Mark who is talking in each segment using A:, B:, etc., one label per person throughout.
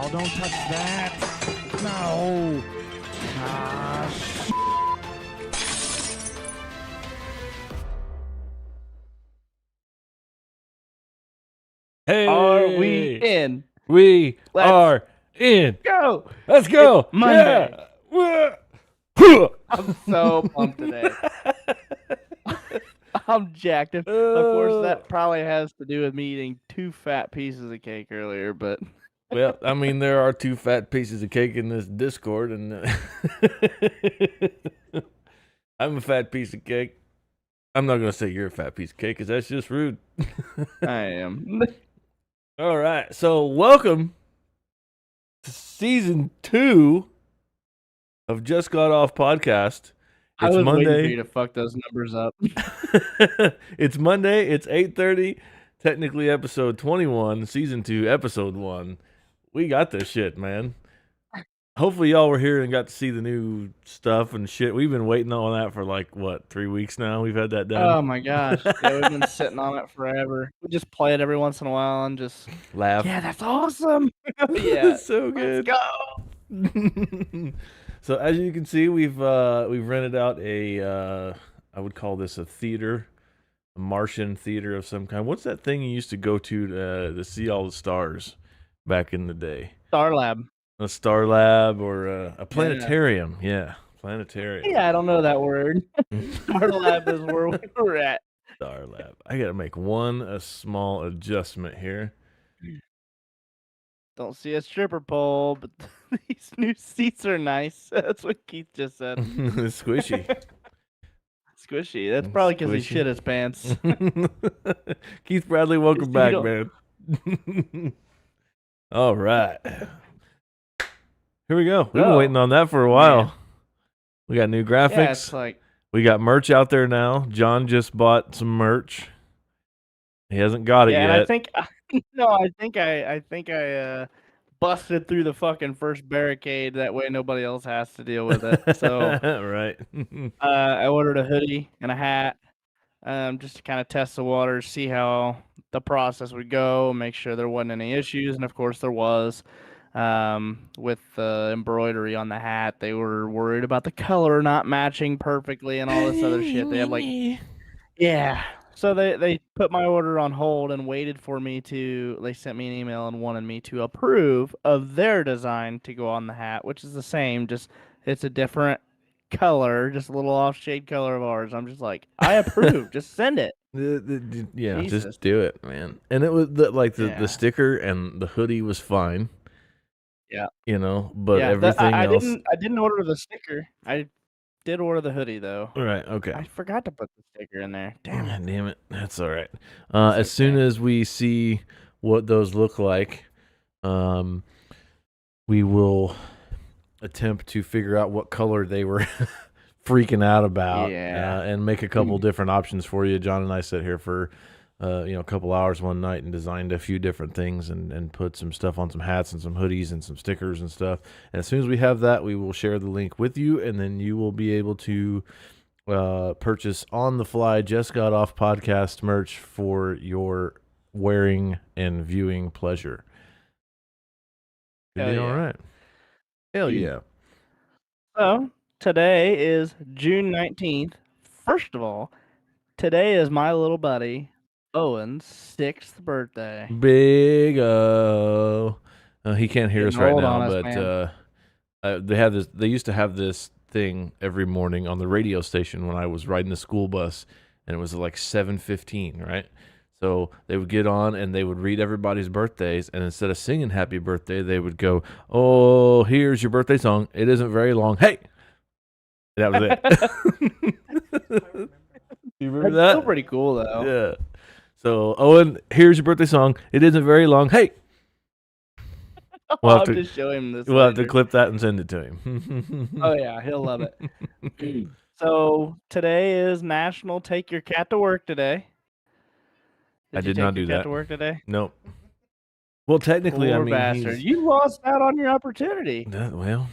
A: Oh, don't touch that. No.
B: Hey,
C: Are we in?
B: We
C: Let's
B: are in.
C: Go.
B: Let's go.
C: It's Monday.
B: Yeah.
C: I'm so pumped today. I'm jacked. Of course, that probably has to do with me eating 2 fat pieces of cake earlier, but
B: Well, I mean, there are 2 fat pieces of cake in this Discord, and I'm a fat piece of cake. I'm not going to say you're a fat piece of cake because that's just rude.
C: I am.
B: All right. So, welcome to season 2 of Just Got Off Podcast.
C: I
B: It's
C: was waiting for
B: Monday.
C: you to fuck those numbers up.
B: It's Monday. It's 8:30. Technically, episode 21, season 2, episode 1. We got this shit, man. Hopefully, y'all were here and got to see the new stuff and shit. We've been waiting on that for like, what, 3 weeks now? We've had that done.
C: Oh my gosh. Yeah, we've been sitting on it forever. We just play it every once in a while and just
B: Laugh.
C: Yeah, that's awesome. Yeah.
B: So good.
C: Let's
B: go. So as you can see, we've rented out a I would call this a theater, a Martian theater of some kind. What's that thing you used to go to see all the stars back in the day?
C: Star Lab.
B: A Star Lab or a planetarium. Yeah, planetarium.
C: Yeah, I don't know that word. Star Lab is where we were at.
B: Star Lab. I gotta make a small adjustment here.
C: Don't see a stripper pole, but these new seats are nice. That's what Keith just said.
B: Squishy.
C: Squishy. That's probably because he shit his pants.
B: Keith Bradley, welcome back, man. All right. Here we go. We've been waiting on that for a while. Man. We got new graphics.
C: Yeah, it's like...
B: We got merch out there now. John just bought some merch. He hasn't got it yet.
C: And I think I busted through the fucking first barricade. That way nobody else has to deal with it. So
B: right.
C: I ordered a hoodie and a hat, just to kind of test the waters, see how the process would go, make sure there wasn't any issues, and of course there was. With the embroidery on the hat, they were worried about the color not matching perfectly and all this other shit. They have like, yeah. So they put my order on hold and waited for me to, they sent me an email and wanted me to approve of their design to go on the hat, which is the same, just it's a different color, just a little off shade color of ours. I'm just like, I approve, just send it.
B: Yeah,
C: Jesus.
B: just do it, man. And it was the sticker and the hoodie was fine.
C: Yeah.
B: You know, but everything else.
C: I didn't order the sticker. I did order the hoodie though.
B: Right, okay.
C: I forgot to put the sticker in there. Damn it.
B: That's all right. As soon as we see what those look like, we will attempt to figure out what color they were freaking out about, and make a couple different options for you. John and I sat here for a couple hours one night and designed a few different things and put some stuff on some hats and some hoodies and some stickers and stuff. And as soon as we have that, we will share the link with you, and then you will be able to purchase on the fly Just Got Off podcast merch for your wearing and viewing pleasure. All right. Hell yeah.
C: So today is June 19th. First of all, today is my little buddy Owen's 6th birthday.
B: Big O. He can't hear us right now, but they used to have this thing every morning on the radio station when I was riding the school bus, and it was like 7:15, right? So they would get on and they would read everybody's birthdays, and instead of singing happy birthday, they would go, "Oh, here's your birthday song. It isn't very long. Hey." That was it. You remember that?
C: Still pretty cool though.
B: Yeah. So, Owen, here's your birthday song. It isn't very long. Hey.
C: I'll just show him this.
B: We'll have to clip that and send it to him.
C: Oh, yeah. He'll love it. So, today is National Take Your Cat to Work Today.
B: I did not do that.
C: Cat to work today?
B: Nope. Well, technically,
C: Poor bastard. You lost out on your opportunity.
B: Well,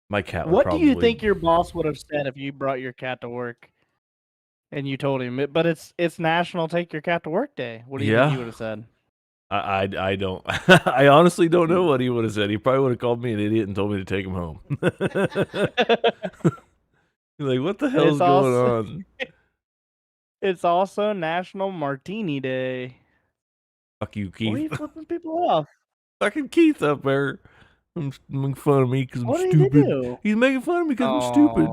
B: my cat would
C: What do you think your boss would have said if you brought your cat to work? And you told him, but it's National Take Your Cat to Work Day. What do you think he would have said?
B: I don't. I honestly don't know what he would have said. He probably would have called me an idiot and told me to take him home. Like, what the hell's going on?
C: It's also National Martini Day.
B: Fuck you,
C: Why are you
B: Keith.
C: flipping people off?
B: Fucking Keith up there. Making fun of me because I'm
C: What did he
B: stupid.
C: do?
B: He's making fun of me because I'm stupid.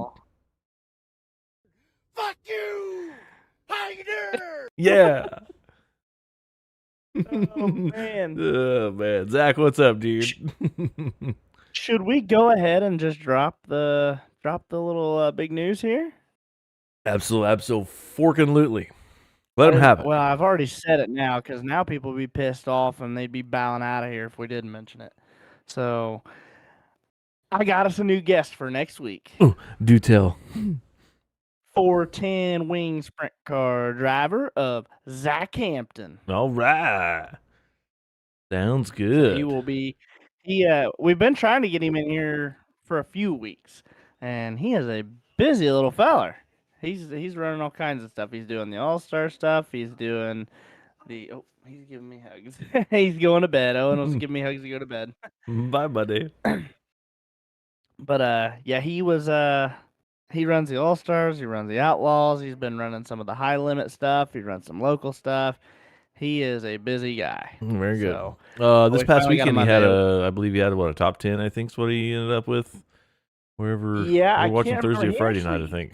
A: Fuck you! How you doing?
B: Yeah.
C: Oh man.
B: Oh man, Zach, what's up, dude?
C: Should we go ahead and just drop the little big news here?
B: Absolutely. Let him have it.
C: Well, I've already said it now because now people would be pissed off and they'd be bowing out of here if we didn't mention it. So I got us a new guest for next week.
B: Ooh, do tell.
C: 410 wing sprint car driver of Zach Hampton.
B: All right. Sounds good.
C: He will be. We've been trying to get him in here for a few weeks, and he is a busy little feller. He's running all kinds of stuff. He's doing the All-Star stuff. He's doing the. Oh, he's giving me hugs. He's going to bed. Owen was giving me hugs to go to bed.
B: Bye, buddy.
C: But yeah, he was he runs the All-Stars. He runs the Outlaws. He's been running some of the high limit stuff. He runs some local stuff. He is a busy guy.
B: Very good.
C: So,
B: this
C: we
B: past
C: finally got
B: weekend,
C: him
B: he had
C: available.
B: I believe he had what, a top 10, I think is what he ended up with. Wherever
C: Yeah, I
B: we're watching
C: can't
B: Thursday or
C: remember.
B: Friday night, I think.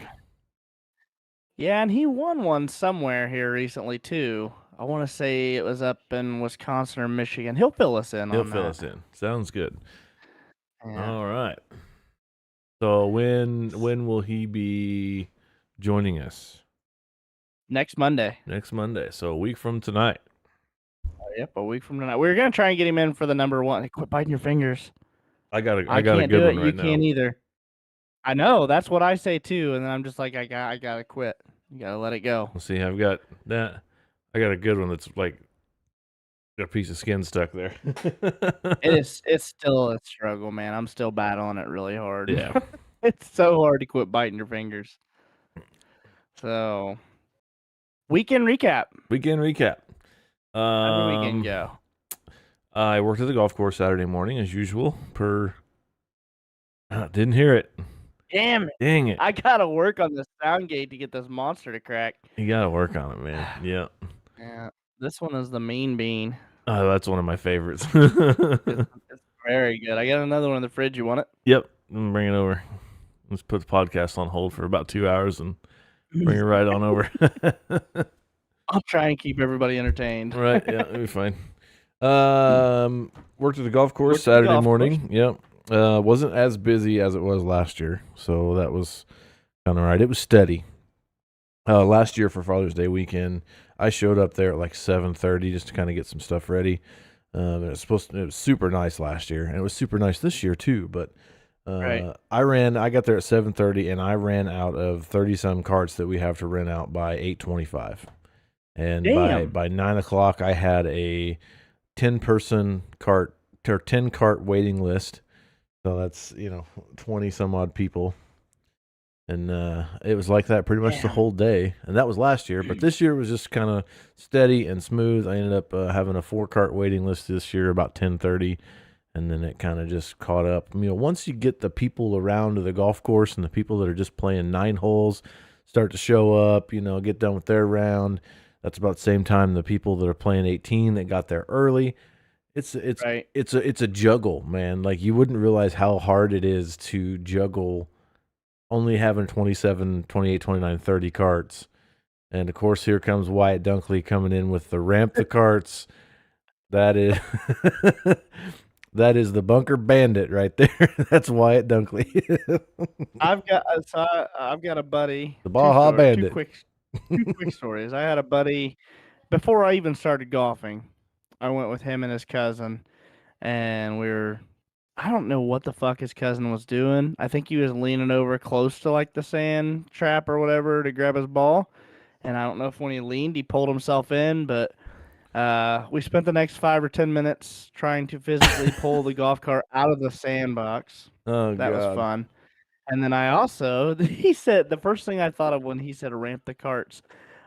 C: Yeah, and he won one somewhere here recently too. I want to say it was up in Wisconsin or Michigan. He'll fill us in
B: He'll
C: on
B: fill
C: that.
B: us in. Sounds good.
C: Yeah.
B: All right. So when will he be joining us?
C: Next Monday.
B: Next Monday. So a week from tonight.
C: Yep, a week from tonight. We were gonna try and get him in for the number one. Hey, quit biting your fingers.
B: I got a
C: can't
B: good
C: do
B: one
C: it.
B: right
C: You
B: now.
C: can't either. I know. That's what I say too. And then I'm just like, I gotta quit. You gotta let it go.
B: Let's see. I've got that. I got a good one that's like got a piece of skin stuck there.
C: It's still a struggle, man. I'm still battling it really hard.
B: Yeah.
C: It's so hard to quit biting your fingers. So, weekend recap. How did the weekend go?
B: I worked at the golf course Saturday morning as usual. Didn't hear it.
C: Damn it.
B: Dang it.
C: I gotta work on the sound gate to get this monster to crack.
B: You gotta work on it, man. Yeah.
C: Yeah. This one is the mean bean.
B: Oh, that's one of my favorites.
C: It's very good. I got another one in the fridge. You want it?
B: Yep. I'm gonna bring it over. Let's put the podcast on hold for about 2 hours and bring it right on over.
C: I'll try and keep everybody entertained.
B: Right. Yeah, it'll be fine. Worked at the golf course Saturday morning. Yep. Wasn't as busy as it was last year, so that was kind of right. It was steady. Last year for Father's Day weekend, I showed up there at like 7:30 just to kind of get some stuff ready. It was super nice last year, and it was super nice this year too. But
C: Right.
B: I got there at 7:30, and I ran out of 30 some carts that we have to rent out by 8:25. And
C: Damn.
B: by 9 o'clock, I had a 10-person cart or 10 cart waiting list. So that's 20 some odd people. And it was like that pretty much the whole day. And that was last year. But this year was just kind of steady and smooth. I ended up having a 4-cart waiting list this year about 10:30. And then it kind of just caught up. Once you get the people around the golf course and the people that are just playing 9 holes start to show up, get done with their round. That's about the same time the people that are playing 18 that got there early. It's
C: Right.
B: a juggle, man. Like you wouldn't realize how hard it is to juggle only having 27, 28, 29, 30 carts. And of course here comes Wyatt Dunkley coming in with the ramp the carts. That is that is the bunker bandit right there. That's Wyatt Dunkley.
C: I've got a buddy.
B: The Baja Bandit.
C: Two quick stories. I had a buddy before I even started golfing. I went with him and his cousin, and I don't know what the fuck his cousin was doing. I think he was leaning over close to like the sand trap or whatever to grab his ball. And I don't know if when he leaned, he pulled himself in, but we spent the next 5 or 10 minutes trying to physically pull the golf cart out of the sandbox.
B: Oh,
C: That was
B: God.
C: fun. And then he said, the first thing I thought of when he said ramp the carts,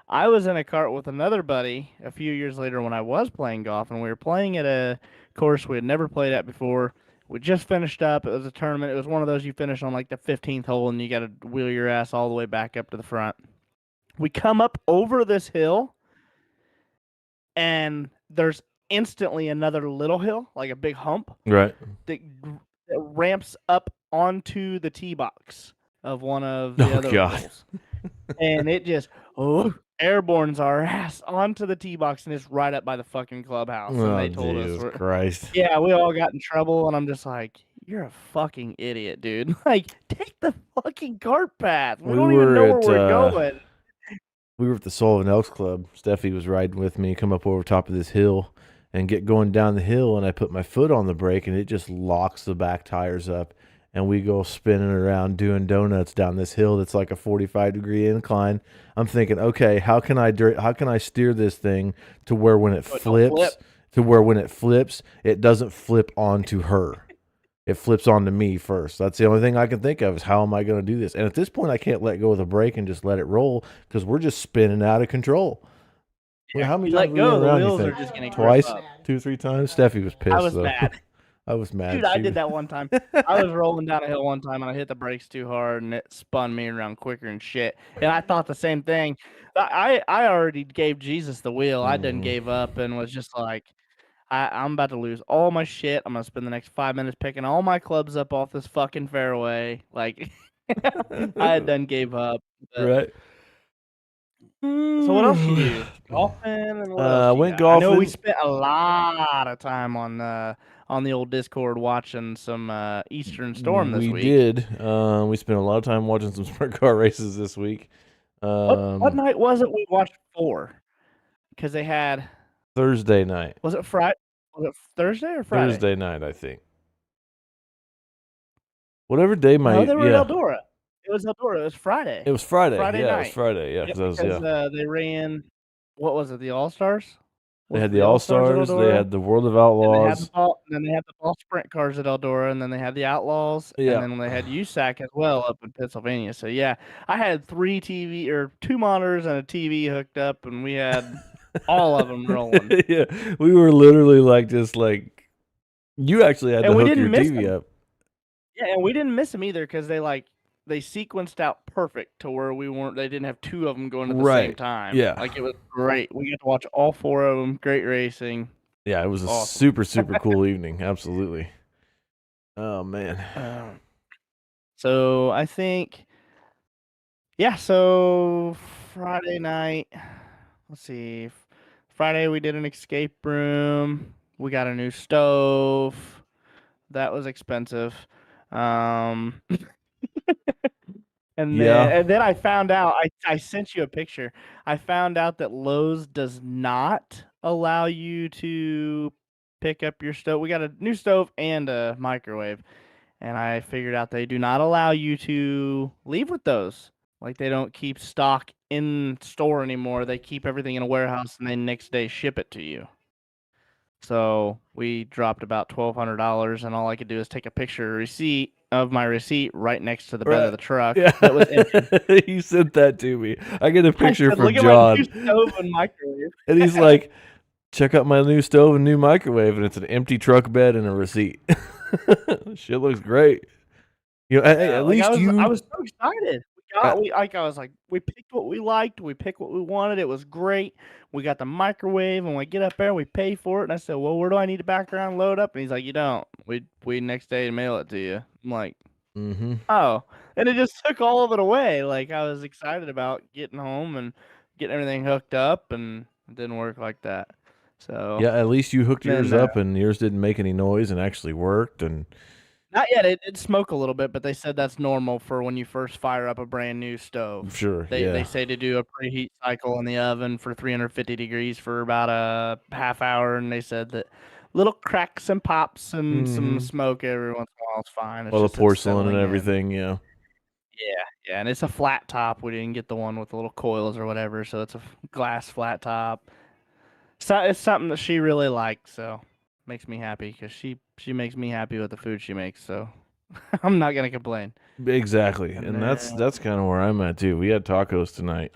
C: I was in a cart with another buddy a few years later when I was playing golf, and we were playing at a course we had never played at before. We just finished up. It was a tournament. It was one of those you finish on like the 15th hole, and you got to wheel your ass all the way back up to the front. We come up over this hill, and there's instantly another little hill, like a big hump,
B: Right.
C: that ramps up onto the tee box of one of the other holes. And it just airbornes our ass onto the tee box, and it's right up by the fucking clubhouse. And they told us,
B: Christ.
C: yeah, we all got in trouble, and I'm just like, you're a fucking idiot, dude. Like, take the fucking cart path. We don't even know where we're going.
B: We were at the Sullivan Elks Club. Steffi was riding with me, come up over top of this hill and get going down the hill, and I put my foot on the brake, and it just locks the back tires up, and we go spinning around doing donuts down this hill that's like a 45-degree incline. I'm thinking, okay, how can I steer this thing to where when it flips, it doesn't flip onto her. It flips onto me first. That's the only thing I can think of is how am I going to do this? And at this point, I can't let go of the brake and just let it roll because we're just spinning out of control.
C: Yeah,
B: how many
C: you
B: times
C: let go, the
B: around,
C: wheels are just going to
B: twice, 2, 3 times? Steffi was pissed.
C: I was mad.
B: I was mad.
C: Dude, I did that one time. I was rolling down a hill one time, and I hit the brakes too hard, and it spun me around quicker and shit. And I thought the same thing. I already gave Jesus the wheel. I done gave up and was just like, I'm about to lose all my shit. I'm going to spend the next 5 minutes picking all my clubs up off this fucking fairway. Like, I had done gave up.
B: Right.
C: So what else you do? Golfing and what else
B: went golfing.
C: I know we spent a lot of time on the old Discord watching some Eastern Storm this week.
B: We did. We spent a lot of time watching some sprint car races this week.
C: What night was it we watched 4? Because they had
B: Thursday night.
C: Was it Friday? Was it Thursday or Friday?
B: Thursday night, I think. Whatever day
C: No, they were at Eldora. It was Eldora. It was Friday.
B: It was Friday.
C: Friday
B: night.
C: It
B: was Friday. Yeah,
C: because they ran. What was it? The All Stars.
B: They had the All Stars. They had the World of Outlaws.
C: And then they had the fall sprint cars at Eldora, and then they had the Outlaws, and then they had USAC as well up in Pennsylvania. So yeah, I had 2 monitors and a TV hooked up, and we had all of them rolling.
B: Yeah, we were literally you actually had to hook your TV up.
C: Yeah, and we didn't miss them either because they sequenced out perfect to where they didn't have 2 of them going at the same time.
B: Yeah.
C: Like, it was great. We got to watch all 4 of them. Great racing.
B: Yeah, it was a super, super cool evening. Absolutely. Oh, man.
C: So I think, so Friday night, let's see. Friday we did an escape room. We got a new stove. That was expensive. And then I found out, I sent you a picture. I found out that Lowe's does not allow you to pick up your stove. We got a new stove and a microwave, and I figured out they do not allow you to leave with those. Like, they don't keep stock in store anymore. They keep everything in a warehouse, and they next day ship it to you. So we dropped about $1,200, and all I could do is take a picture of my receipt right next to the bed of the truck.
B: Yeah.
C: That was empty.
B: You sent that to me. I get a picture from
C: Look
B: John.
C: at my new stove and microwave.
B: And he's like, check out my new stove and new microwave, and it's an empty truck bed and a receipt. Shit looks great. At least
C: I was so excited. We picked what we liked. We picked what we wanted. It was great. We got the microwave, and we get up there, we pay for it. And I said, well, where do I need to background load up? And he's like, you don't. We next day mail it to you. I'm like, oh. And it just took all of it away. Like, I was excited about getting home and getting everything hooked up, and it didn't work like that. So
B: yeah, at least you hooked yours up, and yours didn't make any noise and actually worked. And
C: not yet. It did smoke a little bit, but they said that's normal for when you first fire up a brand new stove.
B: Sure.
C: They say to do a preheat cycle in the oven for 350 degrees for about a half hour, and they said that little cracks and pops and some smoke every once in a while is fine.
B: Well, the porcelain and everything, yeah.
C: Yeah, and it's a flat top. We didn't get the one with the little coils or whatever, so it's a glass flat top. So it's something that she really likes, so makes me happy because she makes me happy with the food she makes, so I'm not gonna complain.
B: Exactly, and that's kind of where I'm at too. We had tacos tonight.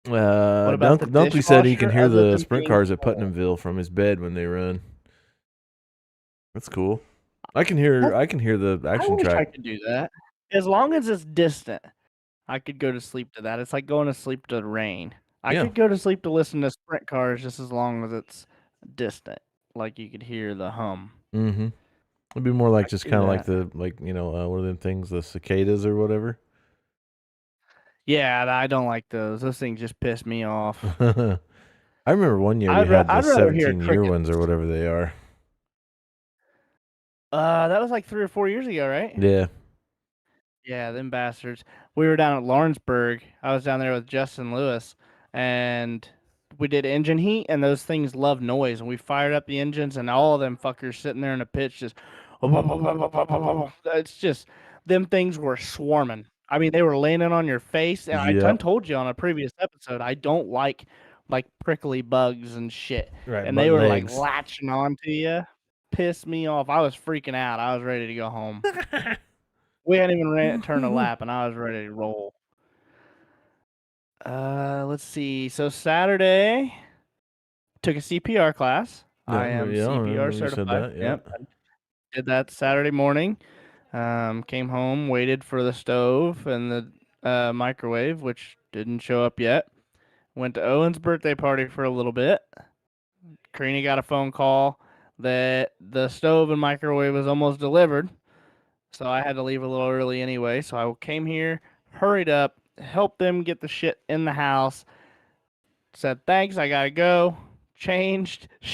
C: What about the
B: Dunkley said he can
C: dishwasher
B: hear
C: other
B: the
C: than
B: sprint
C: being
B: cars at
C: full?
B: Putnamville from his bed when they run. That's cool. I can hear the
C: I
B: action
C: wish I
B: track.
C: could do that. As long as it's distant, I could go to sleep to that. It's like going to sleep to rain. I
B: Yeah.
C: could go to sleep to listen to sprint cars just as long as it's distant, like you could hear the hum.
B: Mm-hmm. It'd be more like
C: I could
B: just
C: do
B: kind of like
C: that.
B: what are them things, the cicadas or whatever.
C: Yeah, I don't like those. Those things just piss me off.
B: I remember one year we had the
C: I'd rather hear
B: 17-year
C: crickets.
B: ones or whatever they are.
C: That was like 3 or 4 years ago, right?
B: Yeah.
C: Yeah, them bastards. We were down at Lawrenceburg. I was down there with Justin Lewis, and we did engine heat, and those things love noise. And we fired up the engines, and all of them fuckers sitting there in a pitch just. It's just, them things were swarming. I mean, they were landing on your face. And I done
B: Yep.
C: told you on a previous episode, I don't like prickly bugs and shit.
B: Right,
C: And
B: butt
C: they were like
B: legs.
C: latching onto you. Pissed me off. I was freaking out. I was ready to go home. We hadn't even turned a lap, and I was ready to roll. Let's see. So Saturday, took a CPR class.
B: Yeah,
C: I am
B: I
C: CPR
B: remember you said
C: certified.
B: that.
C: Yep.
B: Yep.
C: Did that Saturday morning. Came home, waited for the stove and the microwave, which didn't show up yet. Went to Owen's birthday party for a little bit. Karina got a phone call that the stove and microwave was almost delivered. So I had to leave a little early anyway. So I came here, hurried up, helped them get the shit in the house, said thanks, I gotta go, changed, I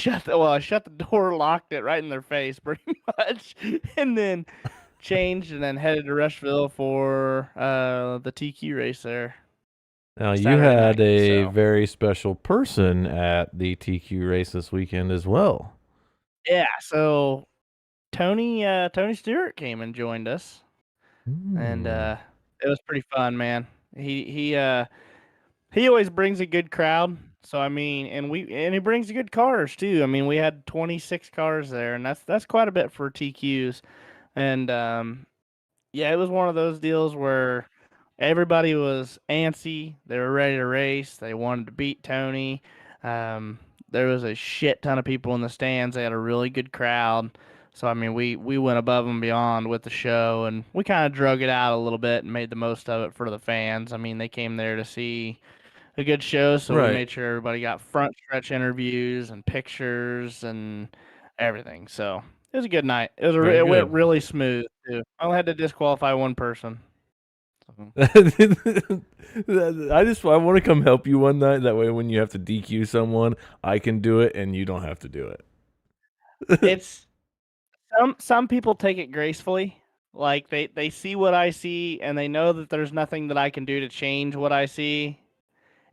C: shut the door, locked it right in their face pretty much, and then changed and then headed to Rushville for the TQ race there
B: Now you
C: Saturday
B: had
C: night.
B: a
C: So
B: very special person at the TQ race this weekend as well.
C: yeah, so Tony Stewart came and joined us, and it was pretty fun, man. He always brings a good crowd. So I mean, and he brings good cars too. I mean, we had 26 cars there, and that's quite a bit for TQs. And yeah, it was one of those deals where everybody was antsy. They were ready to race. They wanted to beat Tony. Um, there was a shit ton of people in the stands. They had a really good crowd. So I mean, we went above and beyond with the show, and we kind of drug it out a little bit and made the most of it for the fans. I mean, they came there to see a good show, so we
B: Right.
C: made sure everybody got front stretch interviews and pictures and everything. So it was a good night.
B: Very
C: It went
B: good.
C: really smooth too. I only had to disqualify one person. So.
B: I want to come help you one night. That way, when you have to DQ someone, I can do it, and you don't have to do it.
C: It's some people take it gracefully. Like they see what I see and they know that there's nothing that I can do to change what I see.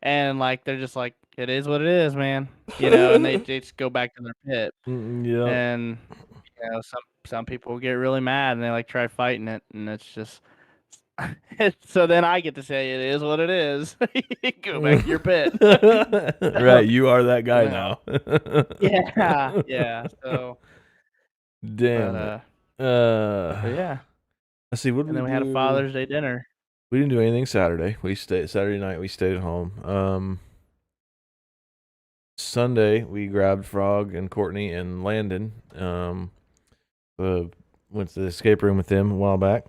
C: And like they're just like, it is what it is, man. And they just go back to their pit.
B: Yep.
C: And some people get really mad and they like try fighting it, and it's just so then I get to say it is what it is. Go back to your pit.
B: Right, you are that guy
C: No.
B: now.
C: Yeah. So,
B: Damn it.
C: but yeah.
B: Let's see. What did
C: And
B: we
C: then we
B: do?
C: had a Father's Day dinner.
B: We didn't do anything Saturday. Saturday night. We stayed at home. Sunday we grabbed Frog and Courtney and Landon. Went to the escape room with them a while back.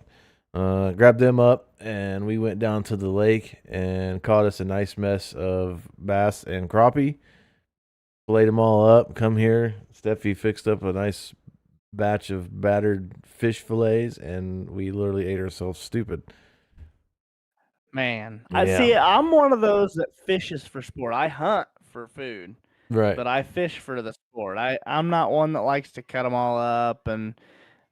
B: Grabbed them up and we went down to the lake and caught us a nice mess of bass and crappie. Filleted them all up. Come here. Steffi fixed up a nice batch of battered fish fillets, and we literally ate ourselves stupid.
C: Man,
B: Yeah.
C: I see. I'm one of those that fishes for sport. I hunt for food,
B: Right.
C: but I fish for the sport. I'm not one that likes to cut them all up and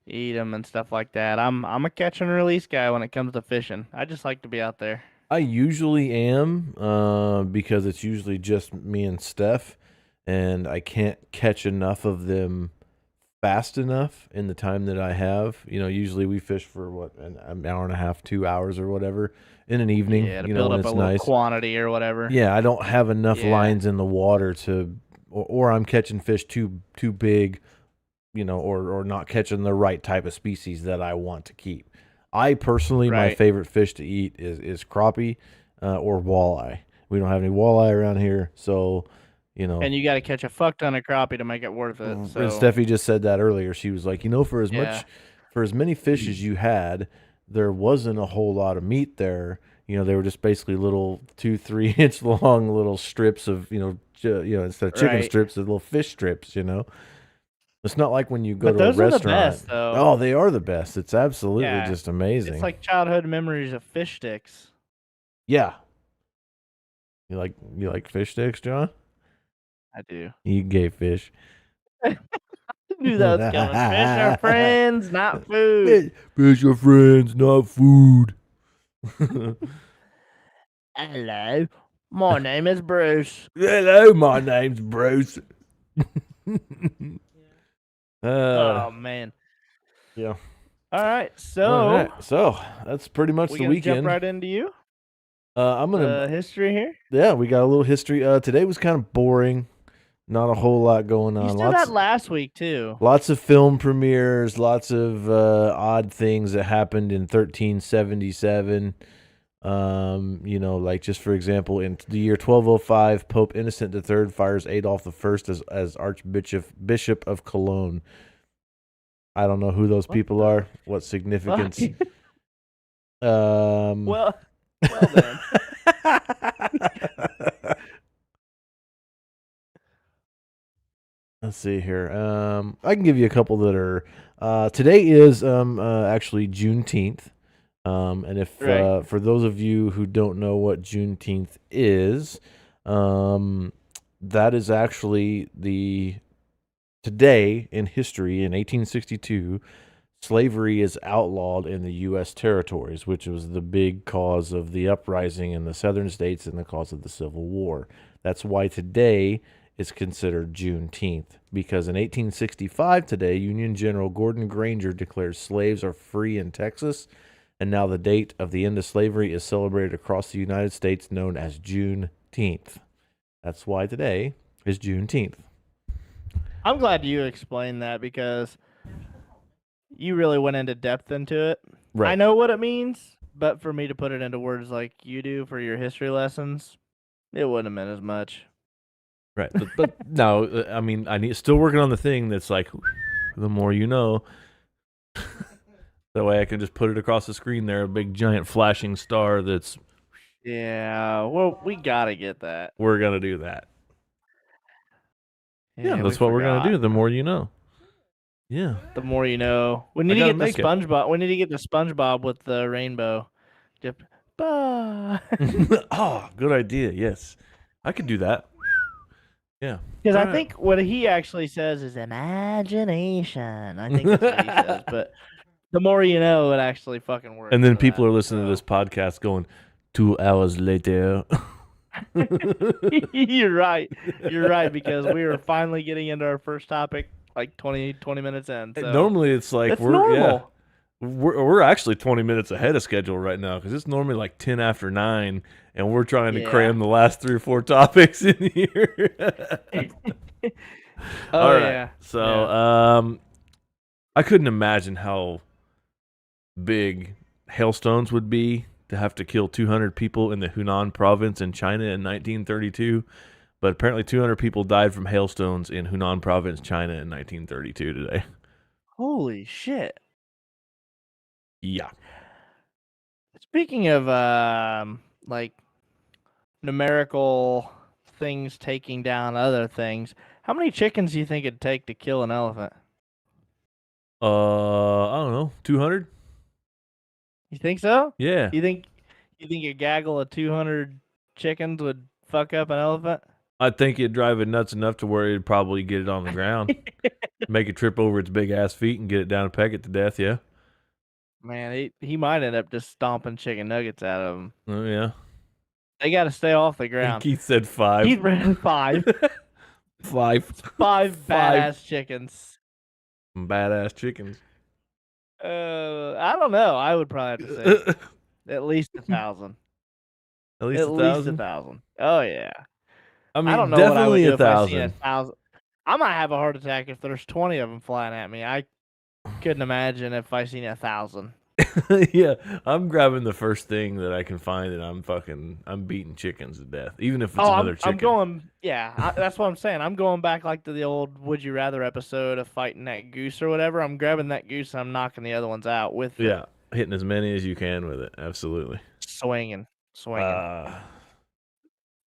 C: eat them and stuff like that. I'm a catch and release guy when it comes to fishing. I just like to be out there.
B: I usually am, because it's usually just me and Steph, and I can't catch enough of them fast enough in the time that I have. Usually we fish for an hour and a half, 2 hours or whatever in an evening.
C: Yeah, to build
B: when
C: up a
B: it's
C: little
B: nice
C: quantity or whatever.
B: Yeah, I don't have enough
C: Yeah.
B: lines in the water or I'm catching fish too big, or not catching the right type of species that I want to keep. I personally, my
C: Right.
B: favorite fish to eat is crappie or walleye. We don't have any walleye around here, so
C: And you got to catch a fuck ton of crappie to make it worth it.
B: And
C: So
B: Steffi just said that earlier. She was like, for as many fish as you had, there wasn't a whole lot of meat there. They were just basically little 2-3 inch long little strips of instead of chicken strips, little fish strips. It's not like when you go to a restaurant.
C: Those are the best, though.
B: Oh, they are the best. It's absolutely just amazing.
C: It's like childhood memories of fish sticks.
B: Yeah. You like fish sticks, John?
C: I do.
B: You gay fish.
C: Knew that was coming. Fish are friends, not food.
B: Fish are friends, not food.
C: Hello, my name is Bruce.
B: Hello, my name's Bruce.
C: Oh man.
B: Yeah.
C: All right, so
B: that's pretty much the weekend.
C: Jump right into you.
B: I'm gonna
C: history here.
B: Yeah, we got a little history. Today was kind of boring. Not a whole lot going on.
C: You said that last week too.
B: Lots of film premieres, lots of odd things that happened in 1377. Like just for example, in the year 1205, Pope Innocent III fires Adolf I as Archbishop of Cologne. I don't know who those people are. What significance?
C: Well then.
B: Let's see here. I can give you a couple that are. Today is actually Juneteenth. And if for those of you who don't know what Juneteenth is, that is actually today in history in 1862, slavery is outlawed in the U.S. territories, which was the big cause of the uprising in the southern states and the cause of the Civil War. That's why today is considered Juneteenth, because in 1865 today, Union General Gordon Granger declares slaves are free in Texas, and now the date of the end of slavery is celebrated across the United States, known as Juneteenth. That's why today is Juneteenth.
C: I'm glad you explained that because you really went into depth into it. Right. I know what it means, but for me to put it into words like you do for your history lessons, it wouldn't have meant as much.
B: Right, but no, I mean, still working on the thing that's like, the more you know. That way I can just put it across the screen there, a big giant flashing star that's...
C: Yeah, well, we gotta get that.
B: We're gonna do that. Yeah, that's what we're gonna do, the more you know. Yeah.
C: The more you know. We need to get the SpongeBob. We need to get the SpongeBob with the rainbow.
B: Oh, good idea, yes. I could do that. Yeah.
C: Because I think what he actually says is imagination. I think that's what he says, but the more you know, it actually fucking works.
B: And then people are listening to this podcast going, 2 hours later.
C: You're right. You're right, because we were finally getting into our first topic like 20 minutes in. So.
B: Normally it's like
C: we're normal.
B: Yeah, we're actually 20 minutes ahead of schedule right now, because it's normally like 10 after 9, and we're trying to cram the last 3 or 4 topics in here. All right.
C: Yeah.
B: So I couldn't imagine how big hailstones would be to have to kill 200 people in the Hunan province in China in 1932. But apparently 200 people died from hailstones in Hunan province, China in 1932 today.
C: Holy shit.
B: Yeah.
C: Speaking of like numerical things taking down other things, how many chickens do you think it'd take to kill an elephant?
B: I don't know, 200?
C: You think so?
B: Yeah.
C: You think a gaggle of 200 chickens would fuck up an elephant?
B: I think it'd drive it nuts enough to where it'd probably get it on the ground, make it trip over its big ass feet and get it down and peck it to death, yeah.
C: Man, he might end up just stomping chicken nuggets out of them.
B: Oh, yeah.
C: They got to stay off the ground.
B: And Keith said 5.
C: Keith ran 5. 5 badass chickens.
B: Badass chickens.
C: I don't know. I would probably have to say at least 1,000.
B: At least
C: 1,000. Oh yeah.
B: I mean,
C: I don't know what I would do
B: 1,000.
C: if I see 1,000. I might have a heart attack if there's 20 of them flying at me. I couldn't imagine if I seen 1,000.
B: Yeah, I'm grabbing the first thing that I can find, and I'm beating chickens to death, even if it's
C: Oh,
B: another
C: I'm
B: chicken.
C: going. Yeah, that's what I'm saying. I'm going back like to the old "Would you rather" episode of fighting that goose or whatever. I'm grabbing that goose and I'm knocking the other ones out with it,
B: Yeah, hitting as many as you can with it. Absolutely.
C: swinging.
B: Uh, man,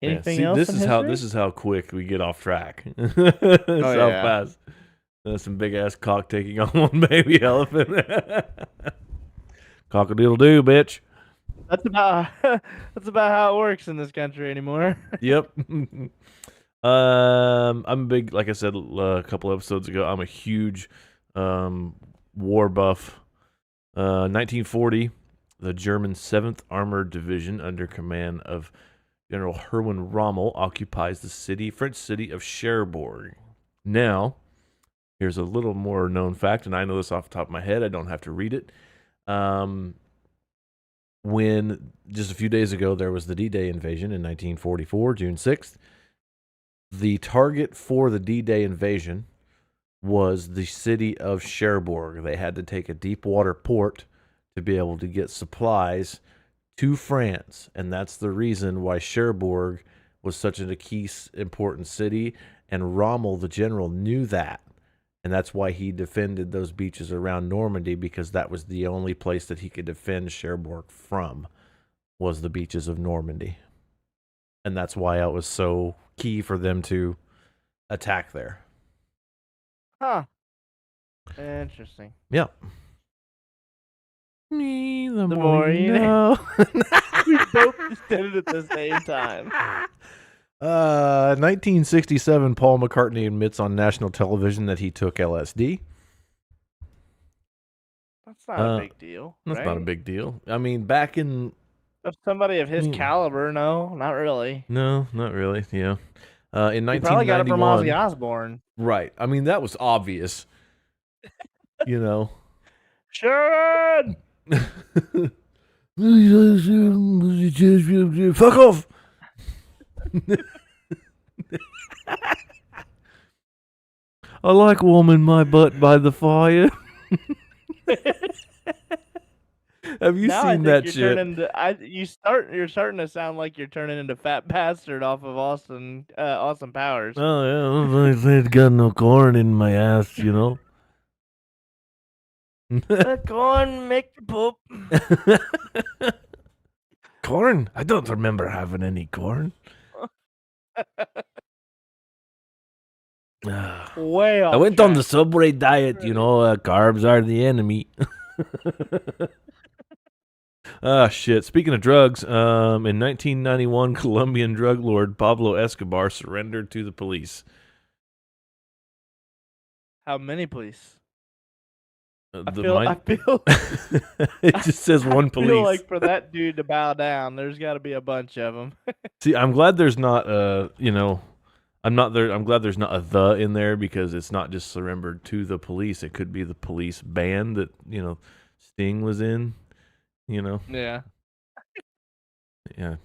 C: Anything
B: see,
C: else
B: this
C: in
B: is
C: history?
B: how quick we get off track.
C: Oh
B: That's how
C: yeah,
B: fast. That's some big ass cock taking on one baby elephant. Cock-a-doodle doo, bitch.
C: that's about that's about how it works in this country anymore.
B: Yep. I'm a big, like I said a couple episodes ago, I'm a huge war buff. 1940, the German 7th Armored Division, under command of General Hermann Rommel, occupies the French city of Cherbourg. Now, here's a little more known fact, and I know this off the top of my head. I don't have to read it. When just a few days ago there was the D-Day invasion in 1944, June 6th, the target for the D-Day invasion was the city of Cherbourg. They had to take a deep water port to be able to get supplies to France, and that's the reason why Cherbourg was such a key, important city, and Rommel, the general, knew that, and that's why he defended those beaches around Normandy, because that was the only place that he could defend Cherbourg from, was the beaches of Normandy, and that's why it was so key for them to attack there.
C: Huh. Interesting.
B: Yep. Me, the
C: The
B: more
C: more
B: you
C: you
B: know.
C: We both just did it at the same time.
B: 1967, Paul McCartney admits on national television that he took LSD.
C: That's not a big deal.
B: That's
C: right?
B: not a big deal. I mean, back in...
C: Of somebody of his caliber, no, not really.
B: No, not really, yeah. In 1991...
C: You probably got it from Ozzy Osbourne.
B: Right. I mean, that was obvious. You know.
C: Sharon!
B: Fuck off! I like warming my butt by the fire. Have you seen that shit?
C: You're starting to sound like you're turning into Fat Bastard off of Austin Powers.
B: Oh yeah, I ain't got no corn in my ass, you know.
C: Corn make you poop.
B: Corn? I don't remember having any corn.
C: Way off.
B: I went on the Subway diet, you know. Carbs are the enemy. Shit. Speaking of drugs, in 1991, Colombian drug lord Pablo Escobar surrendered to the police.
C: How many police? I feel
B: it just says one police.
C: I feel like for that dude to bow down, there's got to be a bunch of them.
B: See, I'm glad there's not I'm glad there's not a "the" in there, because it's not just surrendered to the police. It could be the police band that, Sting was in,
C: Yeah.
B: Yeah.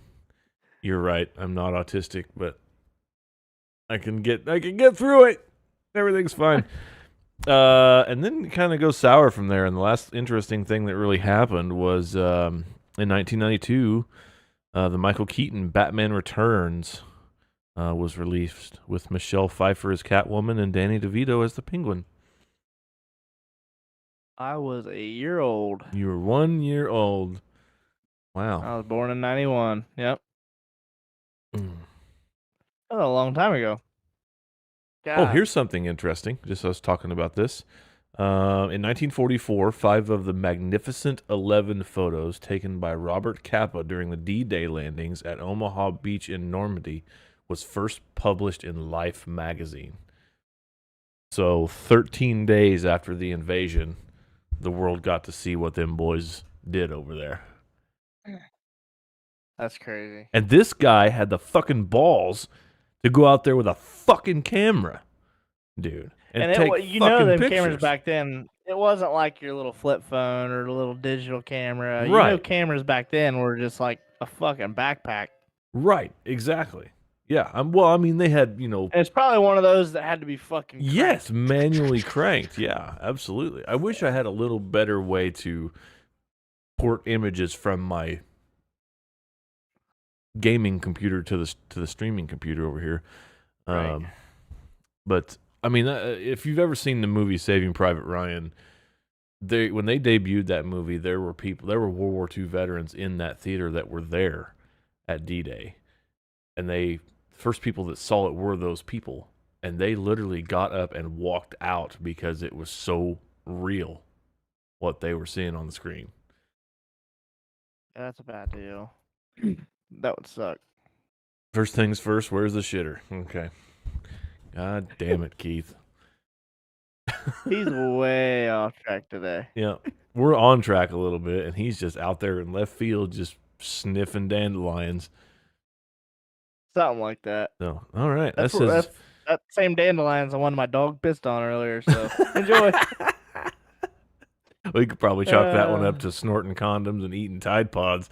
B: You're right. I'm not autistic, but I can get through it. Everything's fine. And then it kind of goes sour from there. And the last interesting thing that really happened was in 1992, the Michael Keaton Batman Returns was released with Michelle Pfeiffer as Catwoman and Danny DeVito as the Penguin.
C: I was a year old.
B: You were 1 year old. Wow.
C: I was born in 91. Yep.
B: Mm.
C: That was a long time ago. God.
B: Oh, here's something interesting. Just us talking about this. In 1944, 5 of the Magnificent 11 photos taken by Robert Capa during the D-Day landings at Omaha Beach in Normandy was first published in Life magazine. So 13 days after the invasion, the world got to see what them boys did over there.
C: That's crazy.
B: And this guy had the fucking balls to go out there with a fucking camera, dude. And take
C: them
B: pictures.
C: Cameras back then, it wasn't like your little flip phone or the little digital camera.
B: Right.
C: Cameras back then were just like a fucking backpack.
B: Right, exactly. Yeah, they had,
C: And it's probably one of those that had to be fucking cranked.
B: Yes, manually cranked. Yeah, absolutely. I wish I had a little better way to port images from my gaming computer to the streaming computer over here.
C: Right.
B: But I mean, if you've ever seen the movie Saving Private Ryan, when they debuted that movie, there were World War II veterans in that theater that were there at D-Day, and first people that saw it were those people, and they literally got up and walked out because it was so real what they were seeing on the screen.
C: Yeah, that's a bad deal. That would suck.
B: First things first, where's the shitter? Okay. God damn it, Keith.
C: He's way off track today.
B: Yeah. We're on track a little bit, and he's just out there in left field just sniffing dandelions.
C: Something like that.
B: So, all right.
C: That's that same dandelions the one my dog pissed on earlier, so enjoy.
B: We could probably chalk that one up to snorting condoms and eating Tide Pods.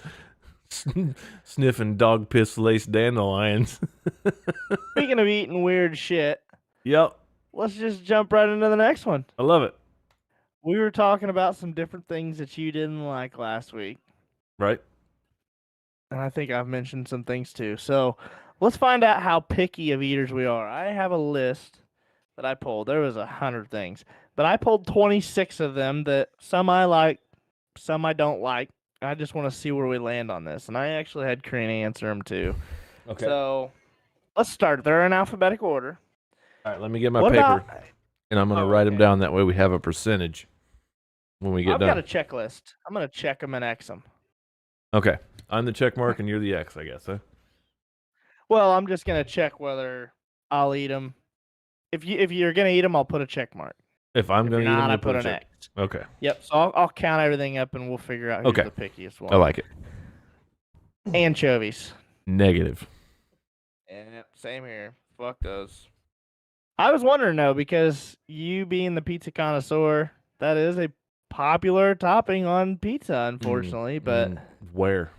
B: Sniffing dog piss laced dandelions.
C: Speaking of eating weird shit,
B: yep.
C: Let's just jump right into the next one.
B: I love it.
C: We were talking about some different things that you didn't like last week.
B: Right.
C: And I think I've mentioned some things too. So let's find out how picky of eaters we are. I have a list that I pulled. There was 100 things, but I pulled 26 of them that some I like, some I don't like. I just want to see where we land on this. And I actually had Karina answer them too.
B: Okay.
C: So let's start. They're in alphabetical order.
B: All right, let me get my paper, and I'm going to write them down. That way we have a percentage when we get done.
C: I've got a checklist. I'm going to check them and X them.
B: Okay. I'm the check mark, and you're the X, I guess, huh?
C: Well, I'm just going to check whether I'll eat them. If you're going to eat them, I'll put a check mark.
B: If I'm going to eat them,
C: I put an X.
B: Okay.
C: Yep. So I'll count everything up, and we'll figure out who's the pickiest one.
B: I like it.
C: Anchovies.
B: Negative.
C: Yeah, same here. Fuck those. I was wondering, though, because you being the pizza connoisseur, that is a popular topping on pizza, unfortunately. But
B: where?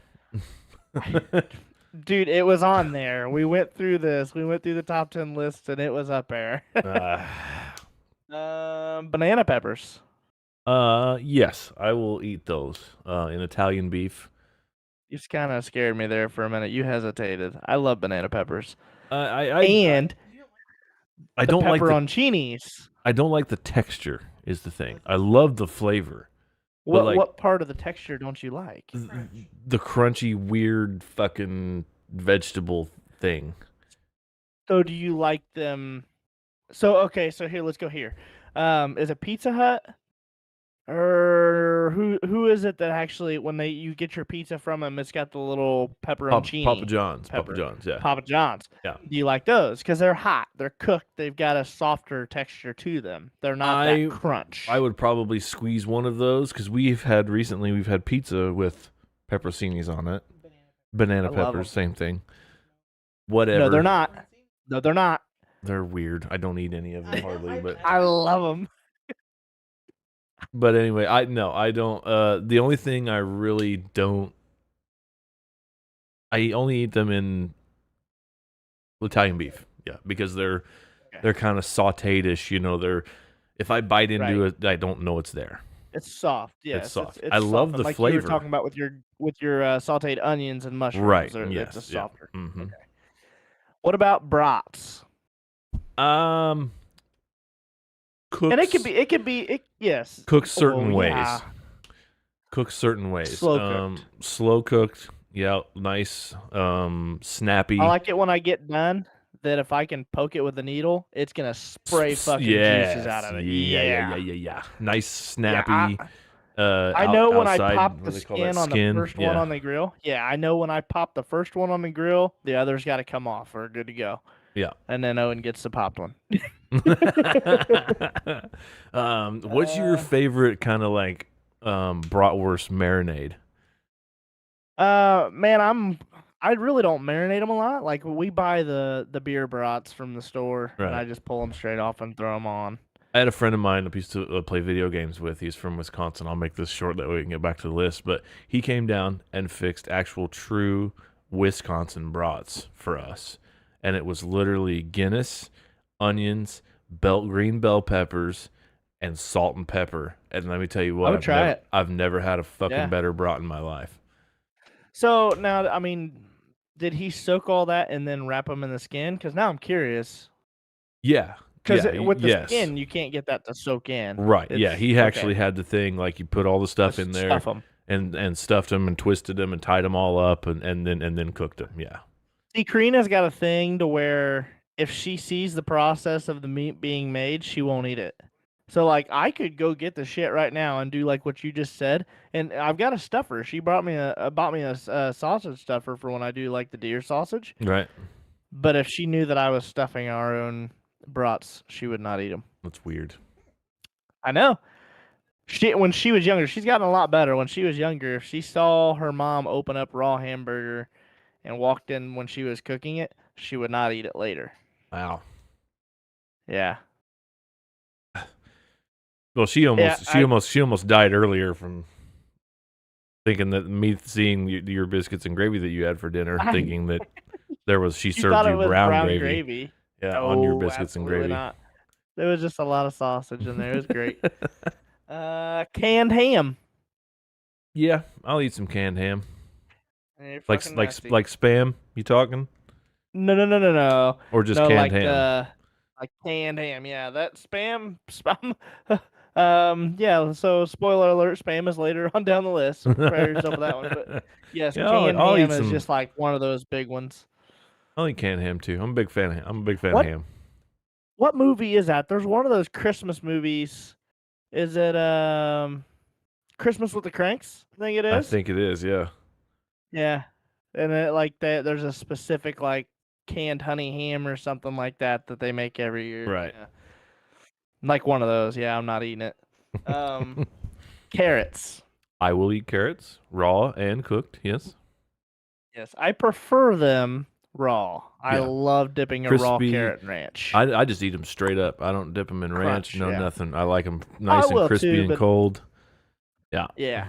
C: Dude, it was on there. We went through this. We went through the top 10 list, and it was up there. Banana peppers.
B: Yes, I will eat those. In Italian beef.
C: You just kind of scared me there for a minute. You hesitated. I love banana peppers.
B: I don't like
C: pepperoncinis.
B: I don't like the texture. Is the thing. I love the flavor.
C: What part of the texture don't you like?
B: The crunchy, weird, fucking vegetable thing.
C: So do you like them? So here, let's go here. Is it Pizza Hut? Or who is it that actually, when you get your pizza from them, it's got the little pepperoncini?
B: Papa John's. Papa John's, yeah.
C: Papa John's.
B: Yeah.
C: Do you like those? Because they're hot. They're cooked. They've got a softer texture to them. They're not that crunch.
B: I would probably squeeze one of those because we've had pizza with pepperoncinis on it. Banana peppers, same thing. Whatever.
C: No, they're not. No, they're not.
B: They're weird. I don't eat any of them hardly, but
C: I love them.
B: But anyway, I don't. The only thing I really don't, I only eat them in Italian beef. Yeah, because they're kind of sautéed-ish. You know, if I bite into it, I don't know it's there.
C: It's soft. Yeah,
B: it's soft. I love the flavor.
C: You were talking about with your sautéed onions and mushrooms.
B: Right.
C: Yes. It's softer.
B: Yeah. Mm-hmm.
C: Okay. What about brats?
B: Cooks,
C: and it could be yes.
B: Cooked certain ways.
C: Yeah.
B: Cooked certain ways.
C: Slow cooked.
B: Slow cooked. Yeah, nice. Snappy.
C: I like it when I get done. That if I can poke it with a needle, it's gonna spray fucking juices out of it.
B: Yeah. Nice, snappy.
C: I know when I pop the
B: skin
C: on the first one on the grill. Yeah, I know when I pop the first one on the grill, the others got to come off or good to go.
B: Yeah.
C: And then Owen gets the popped one.
B: What's your favorite kind of like bratwurst marinade?
C: Man, I really don't marinate them a lot. Like we buy the beer brats from the store, and I just pull them straight off and throw them on.
B: I had a friend of mine I used to play video games with. He's from Wisconsin. I'll make this short that way we can get back to the list. But he came down and fixed actual true Wisconsin brats for us. And it was literally Guinness, onions, green bell peppers, and salt and pepper. And let me tell you what,
C: I would try it.
B: I've never had a fucking
C: Yeah.
B: better brat in my life.
C: So now, I mean, did he soak all that and then wrap them in the skin? Because now I'm curious.
B: Yeah.
C: Because
B: Yeah,
C: with the
B: yes.
C: skin, you can't get that to soak in.
B: Right. Yeah, he actually
C: okay.
B: had the thing like you put all the stuff in there
C: Stuff them.
B: and stuffed them and twisted them and tied them all up and then cooked them. Yeah.
C: See, Karina's got a thing to where if she sees the process of the meat being made, she won't eat it. So like I could go get the shit right now and do like what you just said, and I've got a stuffer. She bought me a sausage stuffer for when I do like the deer sausage.
B: Right.
C: But if she knew that I was stuffing our own brats, she would not eat them.
B: That's weird.
C: I know. When she was younger, she's gotten a lot better. When she was younger, if she saw her mom open up raw hamburger and walked in when she was cooking it, she would not eat it later.
B: Wow.
C: Yeah.
B: Well, she almost died earlier from thinking that seeing your biscuits and gravy that you had for dinner, thinking that she served you brown gravy. Yeah, on your biscuits and gravy.
C: Not. There was just a lot of sausage in there. It was great. Canned ham.
B: Yeah, I'll eat some canned ham. Like
C: nasty.
B: like Spam. You talking?
C: No.
B: Or just canned ham.
C: Like canned ham. Yeah, that Spam. Yeah. So spoiler alert: Spam is later on down the list. So prepare yourself for that one. But yes, canned ham is just like one of those big ones.
B: I'll eat canned ham too. I'm a big fan of ham.
C: What movie is that? There's one of those Christmas movies. Is it Christmas with the Cranks? I think it is.
B: I think it is, yeah.
C: Yeah. And there's a specific like canned honey ham or something like that they make every year.
B: Right.
C: Yeah. Like one of those. Yeah, I'm not eating it. Carrots.
B: I will eat carrots, raw and cooked, yes.
C: Yes, I prefer them raw. Yeah. I love dipping a raw carrot in ranch.
B: I just eat them straight up. I don't dip them in ranch, nothing. I like them nice and crispy and cold. Yeah.
C: Yeah.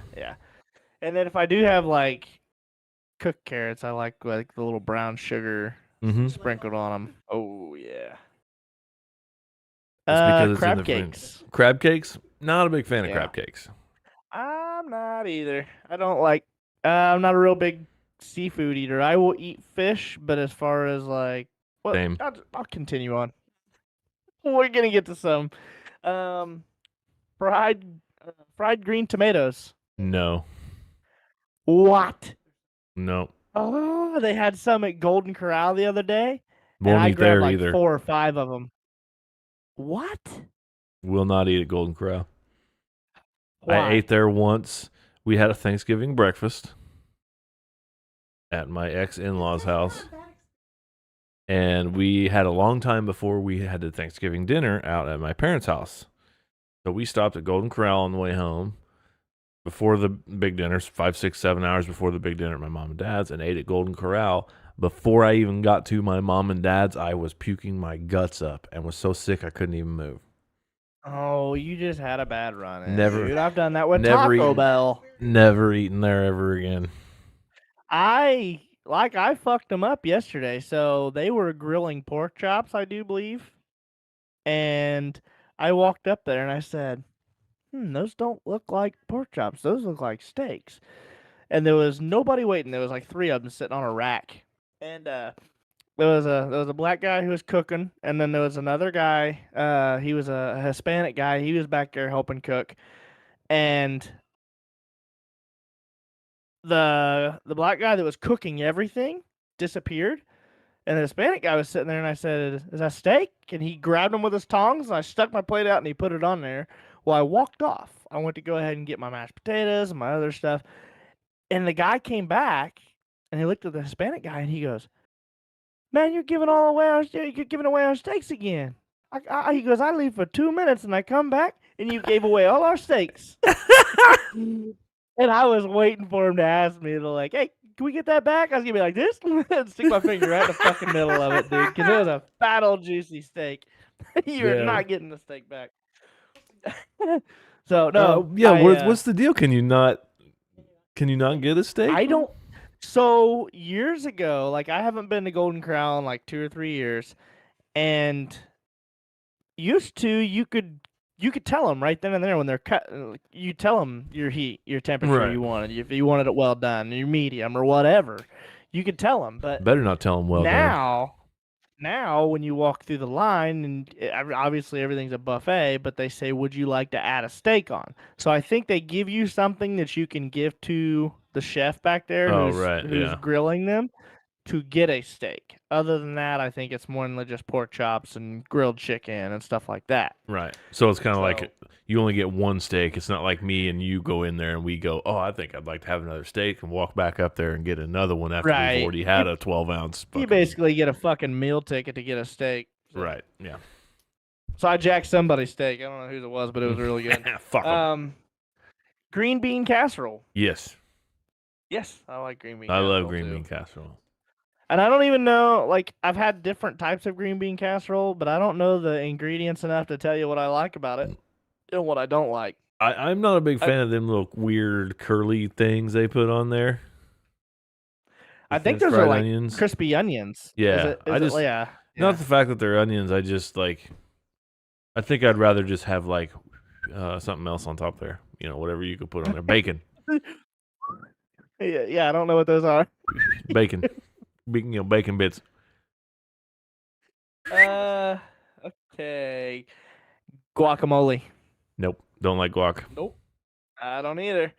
C: And then if I do have like cooked carrots, I like the little brown sugar sprinkled on them. Oh yeah. Crab cakes.
B: Crab cakes? Not a big fan of crab cakes.
C: I'm not either. I don't like. I'm not a real big seafood eater. I will eat fish, but as far as like,
B: same.
C: I'll continue on. We're gonna get to some fried green tomatoes.
B: No.
C: What?
B: No.
C: Oh, they had some at Golden Corral the other day.
B: Won't eat there
C: like
B: either.
C: 4 or 5 of them. What?
B: Will not eat at Golden Corral.
C: Why?
B: I ate there once. We had a Thanksgiving breakfast at my ex-in-law's house. And we had a long time before we had the Thanksgiving dinner out at my parents' house. So we stopped at Golden Corral on the way home before the big dinner, 5, 6, 7 hours before the big dinner at my mom and dad's, and ate at Golden Corral. Before I even got to my mom and dad's, I was puking my guts up and was so sick I couldn't even move.
C: Oh, you just had a bad run.
B: Never.
C: Dude, I've done that with Taco Bell.
B: Never eaten there ever again.
C: I fucked them up yesterday. So they were grilling pork chops, I do believe. And I walked up there and I said, those don't look like pork chops. Those look like steaks. And there was nobody waiting. There was like 3 of them sitting on a rack. And there was a black guy who was cooking, and then there was another guy. He was a Hispanic guy. He was back there helping cook, and the black guy that was cooking everything disappeared, and the Hispanic guy was sitting there. And I said, "Is that steak?" And he grabbed him with his tongs, and I stuck my plate out, and he put it on there. Well, I walked off. I went to go ahead and get my mashed potatoes and my other stuff, and the guy came back, and he looked at the Hispanic guy, and he goes, "Man, you're giving away our steaks again." He goes, "I leave for 2 minutes and I come back and you gave away all our steaks." And I was waiting for him to ask me, like, "Hey, can we get that back?" I was gonna be like this and stick my finger right in the fucking middle of it, dude, because it was a fat old juicy steak. You're not getting the steak back. So no,
B: what's the deal? Can you not get a steak?
C: I don't. So years ago, like I haven't been to Golden Corral in like 2 or 3 years, and used to you could you could tell them right then and there when they're cut. You tell them your heat, your temperature
B: Right.
C: you wanted. If you wanted it well done, your medium or whatever, you could tell them. But
B: Better not tell them well done.
C: now when you walk through the line, and obviously everything's a buffet, but they say, would you like to add a steak on? So I think they give you something that you can give to the chef back there who's grilling them to get a steak. Other than that, I think it's more than just pork chops and grilled chicken and stuff like that.
B: Right. So it's kind of like you only get one steak. It's not like me and you go in there and we go, oh, I think I'd like to have another steak, and walk back up there and get another one after we've already had a 12-ounce.
C: You basically get a fucking meal ticket to get a steak.
B: So. Right. Yeah.
C: So I jacked somebody's steak. I don't know whose it was, but it was really good.
B: Fuck 'em.
C: Green bean casserole.
B: Yes.
C: Yes, I like green bean.
B: I love green bean casserole.
C: And I don't even know, like, I've had different types of green bean casserole, but I don't know the ingredients enough to tell you what I like about it and what I don't like.
B: I'm not a big fan of them little weird curly things they put on there.
C: I think those are like onions. Crispy onions.
B: Yeah. Not the fact that they're onions. I just like, I think I'd rather just have like something else on top there. You know, whatever you could put on there. Bacon.
C: Yeah, I don't know what those are.
B: Bacon. Bacon bits.
C: Okay. Guacamole.
B: Nope. Don't like guac.
C: Nope. I don't either.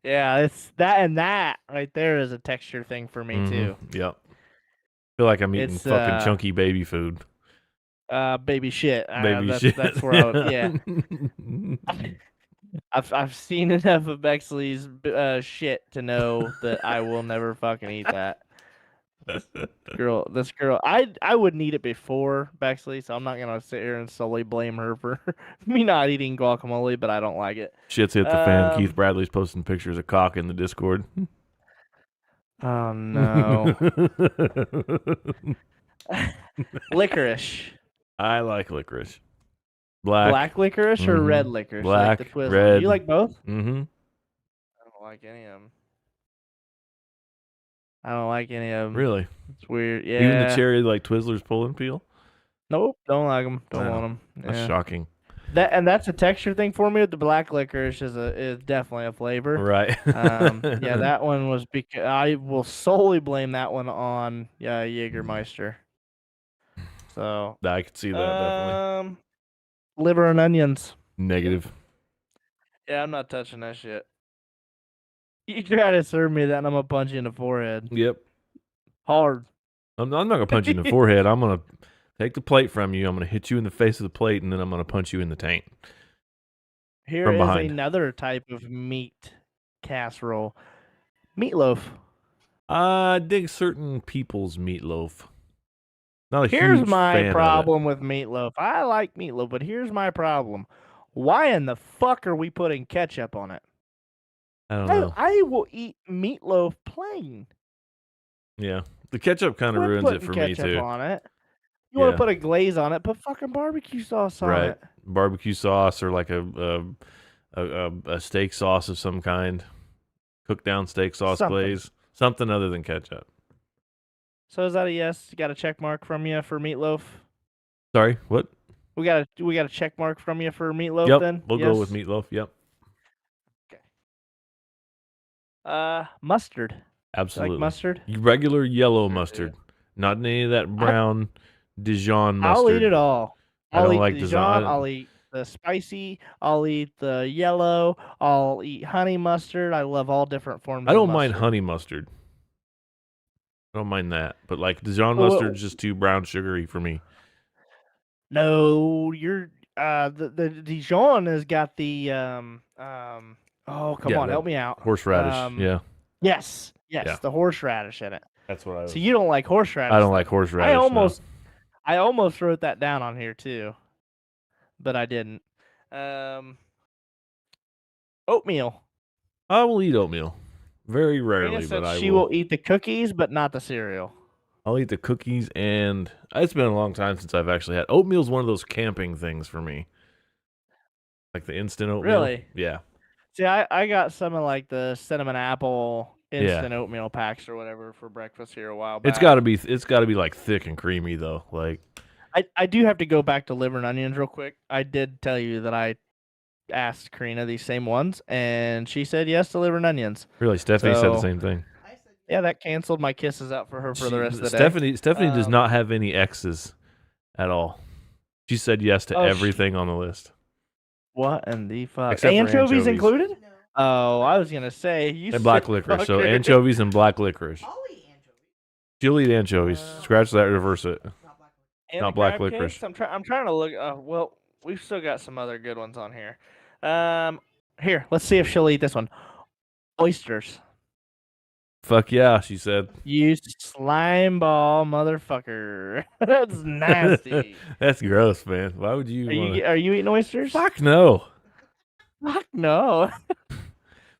C: Yeah, it's that, and that right there is a texture thing for me too.
B: Yep. Feel like I'm eating fucking chunky baby food.
C: Baby shit.
B: Shit.
C: That's where I would, yeah. I've seen enough of Bexley's shit to know that I will never fucking eat that. This girl, I wouldn't eat it before Bexley, so I'm not gonna sit here and solely blame her for me not eating guacamole, but I don't like it.
B: Shit's hit the fan. Keith Bradley's posting pictures of cock in the Discord.
C: Oh no. Licorice.
B: I like licorice. Black
C: licorice or red licorice?
B: Black,
C: like the
B: red.
C: You like both?
B: Mm-hmm.
C: I don't like any of them. I don't like any of them.
B: Really?
C: It's weird. Yeah.
B: Even the cherry like Twizzlers pull and peel?
C: Nope. Don't like them. Don't want them. Yeah.
B: That's shocking.
C: That's a texture thing for me. The black licorice is definitely a flavor.
B: Right.
C: Yeah, that one was because I will solely blame that one on Jägermeister. So
B: I could see that definitely.
C: Liver and onions.
B: Negative.
C: Yeah, I'm not touching that shit. You try to serve me that, and I'm gonna punch you in the forehead.
B: Yep.
C: Hard.
B: I'm not gonna punch you in the forehead. I'm gonna take the plate from you. I'm gonna hit you in the face of the plate, and then I'm gonna punch you in the taint.
C: Here is another type of meat casserole. Meatloaf.
B: I dig certain people's meatloaf. Not a
C: Here's
B: huge
C: my
B: fan
C: problem with meatloaf. I like meatloaf, but here's my problem. Why in the fuck are we putting ketchup on it?
B: I don't know.
C: I will eat meatloaf plain.
B: Yeah, the ketchup kind of ruins it for me too.
C: On it. You want to put a glaze on it? Put fucking barbecue sauce on it.
B: Barbecue sauce or like a steak sauce of some kind, cooked down steak sauce glaze, something other than ketchup.
C: So is that a yes? You got a check mark from you for meatloaf?
B: Sorry, what?
C: We got a check mark from you for meatloaf.
B: Yep,
C: then
B: we'll go with meatloaf. Yep.
C: Mustard.
B: Absolutely.
C: Like mustard?
B: Regular yellow mustard. Not any of that brown Dijon mustard.
C: I'll eat it all.
B: I'll eat like
C: Dijon. I'll eat the spicy. I'll eat the yellow. I'll eat honey mustard. I love all different forms.
B: I don't mind honey mustard. I don't mind that. But like Dijon mustard's just too brown sugary for me.
C: No, you're the Dijon has got the oh, come on, help me out.
B: Horseradish, yeah.
C: Yes, the horseradish in it.
B: That's what I was.
C: So you don't like horseradish?
B: I don't like horseradish.
C: I almost wrote that down on here too, but I didn't. Oatmeal.
B: I will eat oatmeal. Very rarely, but I will.
C: She will eat the cookies, but not the cereal.
B: I'll eat the cookies, and it's been a long time since I've actually had oatmeal's one of those camping things for me. Like the instant oatmeal.
C: Really?
B: Yeah.
C: See, I got some of like the cinnamon apple instant oatmeal packs or whatever for breakfast here a while back.
B: It's got to be like thick and creamy though. Like
C: I do have to go back to liver and onions real quick. I did tell you that I asked Karina these same ones, and she said yes to liver and onions.
B: Really, Stephanie said the
C: So,
B: same thing.
C: yeah, that canceled my kisses out for her for the rest of the
B: Stephanie,
C: day.
B: Stephanie does not have any exes at all. She said yes to everything on the list.
C: What in the fuck?
B: Except for
C: Anchovies
B: anchovies.
C: included? Oh, I was gonna say you.
B: And black licorice. So anchovies and black licorice.
A: I'll eat anchovies.
B: She'll eat anchovies. Scratch that, reverse it. Not black licorice.
C: I'm trying to look. Well, we've still got some other good ones on here. Here, let's see if she'll eat this one. Oysters.
B: Fuck yeah, she said.
C: You slime ball motherfucker. That's nasty.
B: That's gross, man. Why would you?
C: Are you eating oysters?
B: Fuck no.
C: Fuck no.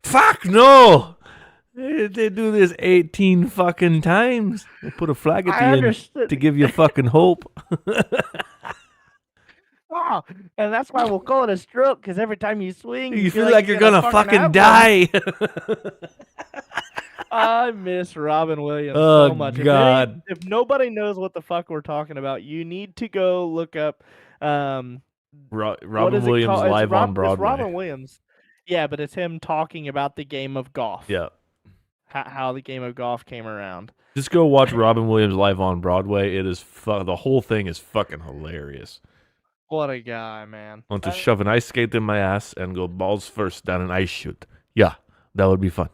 B: Fuck no. They do this 18 fucking times. They put a flag at the end to give you fucking hope.
C: Oh, and that's why we'll call it a stroke, because every time you swing,
B: you feel like you're gonna fucking die.
C: I miss Robin Williams so much.
B: God.
C: If nobody knows what the fuck we're talking about, you need to go look up
B: Robin Williams live on Broadway.
C: It's Robin Williams. Yeah, but it's him talking about the game of golf.
B: Yeah.
C: How the game of golf came around.
B: Just go watch Robin Williams live on Broadway. It is the whole thing is fucking hilarious.
C: What a guy, man.
B: I want to shove an ice skate in my ass and go balls first down an ice chute. Yeah, that would be fun.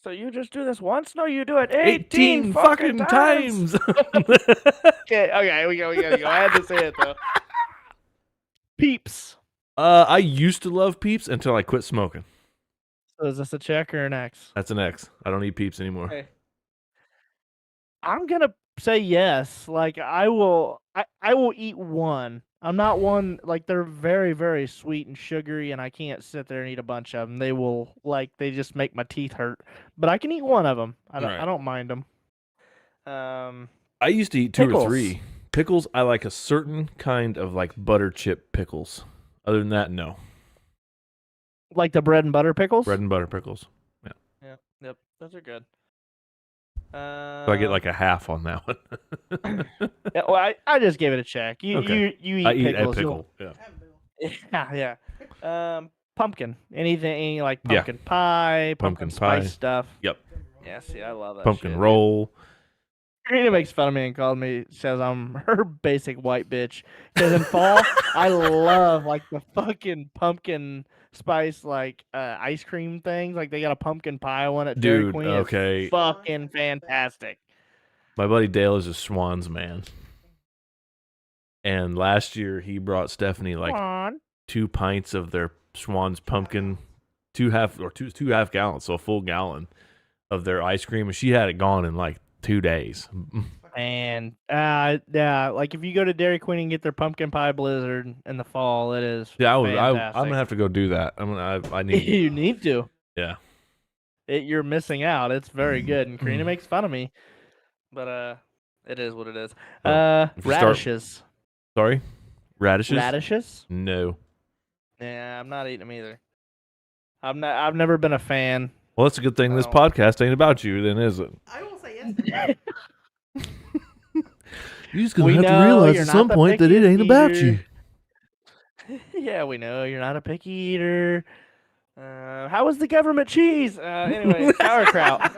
C: So you just do this once? No, you do it
B: 18 fucking times.
C: Okay, we gotta go. I had to say it though. Peeps.
B: I used to love Peeps until I quit smoking.
C: So is this a check or an X?
B: That's an X. I don't eat Peeps anymore.
C: Okay. I'm gonna say yes. Like I will eat one. I'm not one, like they're very, very sweet and sugary, and I can't sit there and eat a bunch of them. They just make my teeth hurt. But I can eat one of them. I don't mind them.
B: I used to eat two or three. Pickles, I like a certain kind of like butter chip pickles. Other than that, no.
C: Like the bread and butter pickles?
B: Bread and butter pickles. Yeah.
C: Yeah. Yep. Those are good.
B: So I get like a half on that one.
C: Yeah, well, I just gave it a check. You eat
B: I eat
C: pickles.
B: a pickle.
C: Yeah. Pumpkin. Anything like pumpkin pie, pumpkin spice stuff.
B: Yep.
C: Yeah, see, I love that
B: pumpkin
C: shit,
B: roll.
C: Karina makes fun of me and says I'm her basic white bitch. Because in fall, I love like the fucking pumpkin spice ice cream things. Like they got a pumpkin pie one at Dairy Queen.
B: Okay.
C: It's fucking fantastic.
B: My buddy Dale is a Schwann's man. And last year he brought Stephanie like 2 pints of their Schwann's pumpkin, two half gallons, so a full gallon of their ice cream, and she had it gone in like 2 days.
C: And yeah, like if you go to Dairy Queen and get their pumpkin pie blizzard in the fall, it is fantastic.
B: I'm gonna have to go do that. I need.
C: You need to.
B: Yeah.
C: You're missing out. It's very good, and Karina makes fun of me, but it is what it is. Radishes.
B: Sorry, radishes.
C: Radishes?
B: No.
C: Yeah, I'm not eating them either. I've never been a fan.
B: Well, that's a good thing. This podcast ain't about you, then, is it?
A: I will say yes.
B: You're just gonna have to realize at some point that it ain't about you.
C: Yeah, we know you're not a picky eater. How was the government cheese? Anyway, sauerkraut.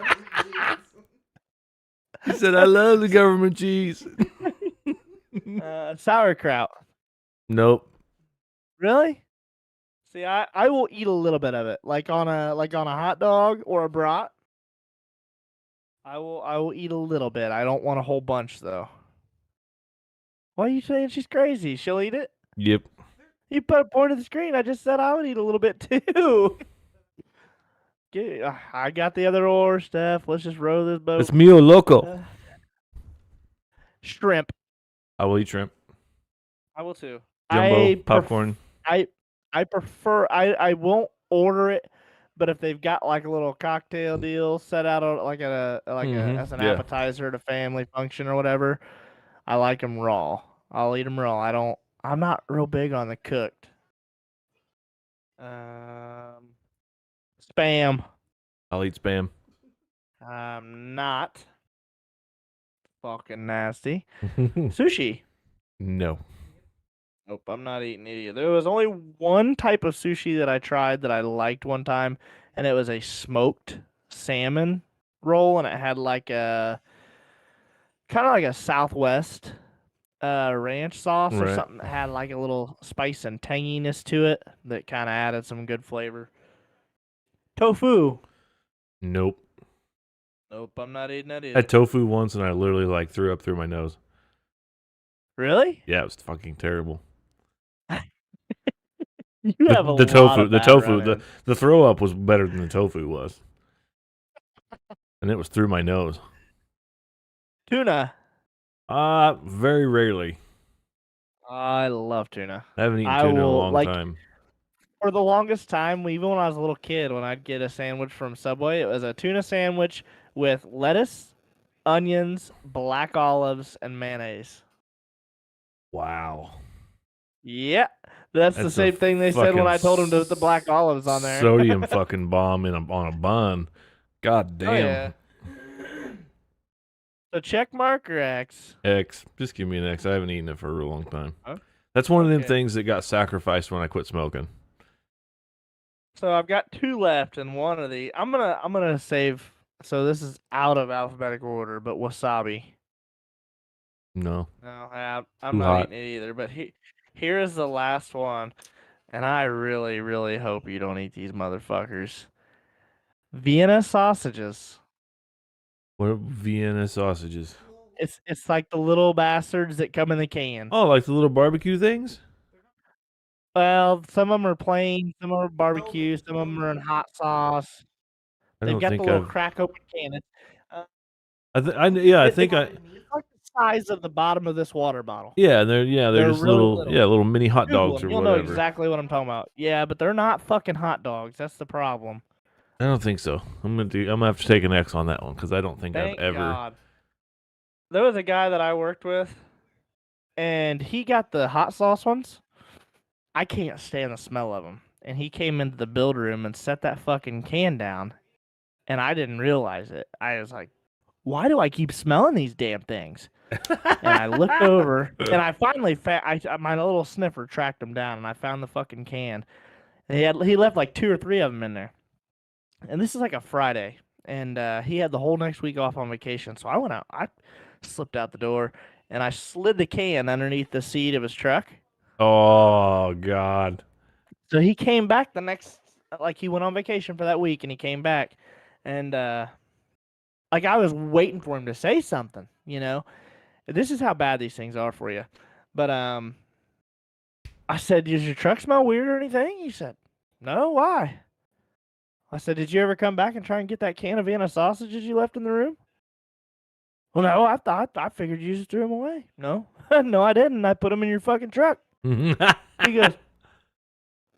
B: He said, "I love the government cheese."
C: Sauerkraut.
B: Nope.
C: Really? See, I will eat a little bit of it, like on a hot dog or a brat. I will eat a little bit. I don't want a whole bunch though. Why are you saying she's crazy? She'll eat it?
B: Yep.
C: You put a point of the screen. I just said I would eat a little bit too. I got the other oar, Steph. Let's just row this boat.
B: It's mio loco.
C: Shrimp.
B: I will eat shrimp.
C: I will too.
B: Jumbo popcorn.
C: I prefer. I won't order it, but if they've got like a little cocktail deal set out as an appetizer at a family function or whatever, I like them raw. I'll eat them raw. I'm not real big on the cooked. Spam.
B: I'll eat spam.
C: I'm not. Fucking nasty. Sushi.
B: No.
C: Nope, I'm not eating it either. There was only one type of sushi that I tried that I liked one time, and it was a smoked salmon roll, and it had like a kind of like a Southwest ranch sauce or
B: Right.
C: something that had like a little spice and tanginess to it that kind of added some good flavor. Tofu.
B: Nope.
C: Nope, I'm not eating that
B: I
C: either.
B: had tofu once and I literally like threw up through my nose.
C: Really?
B: Yeah, it was fucking terrible.
C: You have a
B: The
C: lot
B: tofu,
C: of
B: the
C: bad
B: tofu,
C: run-ins.
B: the throw up was better than the tofu was, and it was through my nose.
C: Tuna.
B: Very rarely.
C: I love tuna.
B: I haven't eaten
C: I
B: tuna in a
C: will
B: long
C: like
B: time.
C: for the longest time, even when I was a little kid, when I'd get a sandwich from Subway, it was a tuna sandwich with lettuce, onions, black olives, and mayonnaise.
B: Wow.
C: Yeah, that's the
B: That's
C: same thing they said when
B: fucking
C: I told them to put the black olives on there.
B: sodium fucking bomb on a bun. God
C: Oh
B: damn.
C: yeah. So check mark or X?
B: X. Just give me an X. I haven't eaten it for a real long time.
C: Huh?
B: That's one of them
C: Okay.
B: things that got sacrificed when I quit smoking.
C: So I've got two left, and one of the I'm gonna save. So this is out of alphabetical order, but wasabi.
B: No.
C: No, I'm
B: Too
C: not
B: hot.
C: eating it either. But here is the last one, and I really, really hope you don't eat these motherfuckers. Vienna sausages.
B: What are Vienna sausages?
C: It's like the little bastards that come in the can.
B: Oh, like the little barbecue things?
C: Well, some of them are plain, some of them are barbecue, some of them are in hot sauce.
B: I
C: They've
B: don't
C: got the
B: think
C: little
B: I've.
C: crack open can. Uh,
B: I think I.
C: it's like the size of the bottom of this water bottle.
B: They're
C: They're
B: just
C: really little.
B: little mini hot
C: Google
B: dogs
C: them.
B: or
C: You'll know
B: whatever.
C: exactly what I'm talking about. Yeah, but they're not fucking hot dogs. That's the problem.
B: I don't think so. I'm gonna have to take an X on that one because I don't think I've
C: Thank
B: ever.
C: God. There was a guy that I worked with, and he got the hot sauce ones. I can't stand the smell of them. And he came into the build room and set that fucking can down, and I didn't realize it. I was like, why do I keep smelling these damn things? And I looked over, and I finally my little sniffer tracked him down, and I found the fucking can. And he left like 2 or 3 of them in there. And this is like a Friday, and he had the whole next week off on vacation. So I went out. I slipped out the door, and I slid the can underneath the seat of his truck.
B: Oh God.
C: So he came back the next, like he went on vacation for that week, and he came back, and like I was waiting for him to say something. This is how bad these things are for you. But I said, "Does your truck smell weird or anything?" He said, "No, why?" I said, "Did you ever come back and try and get that can of Vienna sausages you left in the room?" "Well, no, I figured you just threw them away." "No, no, I didn't. I put them in your fucking truck." He goes,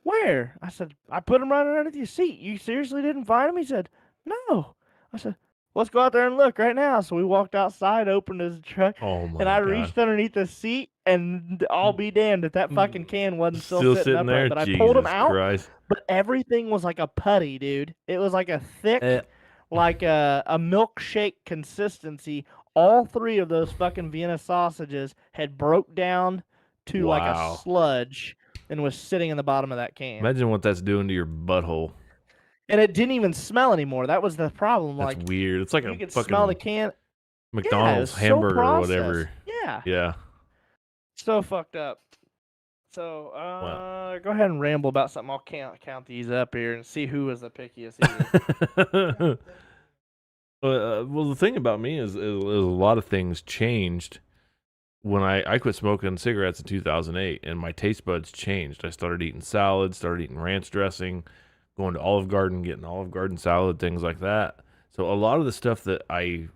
C: "Where?" I said, "I put them right underneath your seat. You seriously didn't find them?" He said, "No." I said, "Let's go out there and look right now." So we walked outside, opened his truck,
B: Oh my
C: and I
B: God.
C: reached underneath the seat, and I'll be damned if that fucking can wasn't
B: Still
C: sitting
B: sitting there.
C: upright. But I
B: Jesus
C: pulled him out,
B: Christ.
C: but everything was like a putty, dude. It was like a thick, like a milkshake consistency. All 3 of those fucking Vienna sausages had broke down to like a
B: Wow.
C: sludge and was sitting in the bottom of that can.
B: Imagine what that's doing to your butthole.
C: And it didn't even smell anymore. That was the problem.
B: That's
C: Like
B: weird. It's like
C: you
B: a
C: could
B: fucking
C: smell the can.
B: McDonald's
C: So
B: hamburger or
C: processed.
B: whatever.
C: Yeah.
B: Yeah.
C: So fucked up. So
B: Wow.
C: go ahead and ramble about something. I'll count these up here and see who was the pickiest eater.
B: Well, the thing about me is a lot of things changed when I quit smoking cigarettes in 2008, and my taste buds changed. I started eating salads, started eating ranch dressing, going to Olive Garden, getting Olive Garden salad, things like that. So a lot of the stuff that I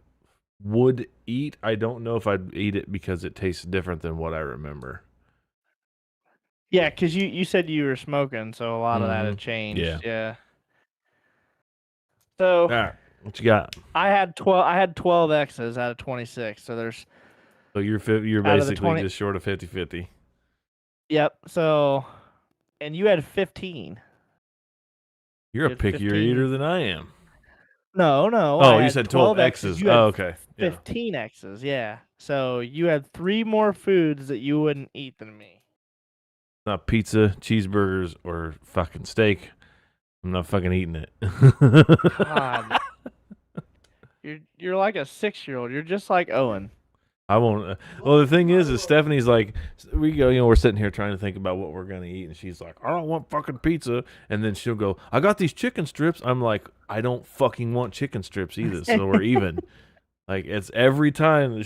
B: would eat, I don't know if I'd eat it because it tastes different than what I remember.
C: Yeah, because you said you were smoking, so a lot of that had
B: Mhm.
C: changed.
B: Yeah.
C: Yeah. So
B: All right, what you got?
C: I had 12 X's out of 26. So there's
B: So you're
C: out of the
B: basically
C: 20.
B: just short of 50-50.
C: Yep. So, and you had 15.
B: You're a
C: had
B: pickier
C: 15.
B: eater than I am.
C: No.
B: Oh,
C: I
B: you
C: had
B: said 12 X's.
C: You had,
B: Oh, okay. Yeah.
C: 15 X's, yeah. So you had 3 more foods that you wouldn't eat than me.
B: Not pizza, cheeseburgers, or fucking steak. I'm not fucking eating it.
C: God. You're like a 6-year-old. You're just like Owen.
B: I won't. Well, the thing is Stephanie's like, we go, we're sitting here trying to think about what we're gonna eat, and she's like, I don't want fucking pizza, and then she'll go, I got these chicken strips. I'm like, I don't fucking want chicken strips either, so we're even. Like, it's every time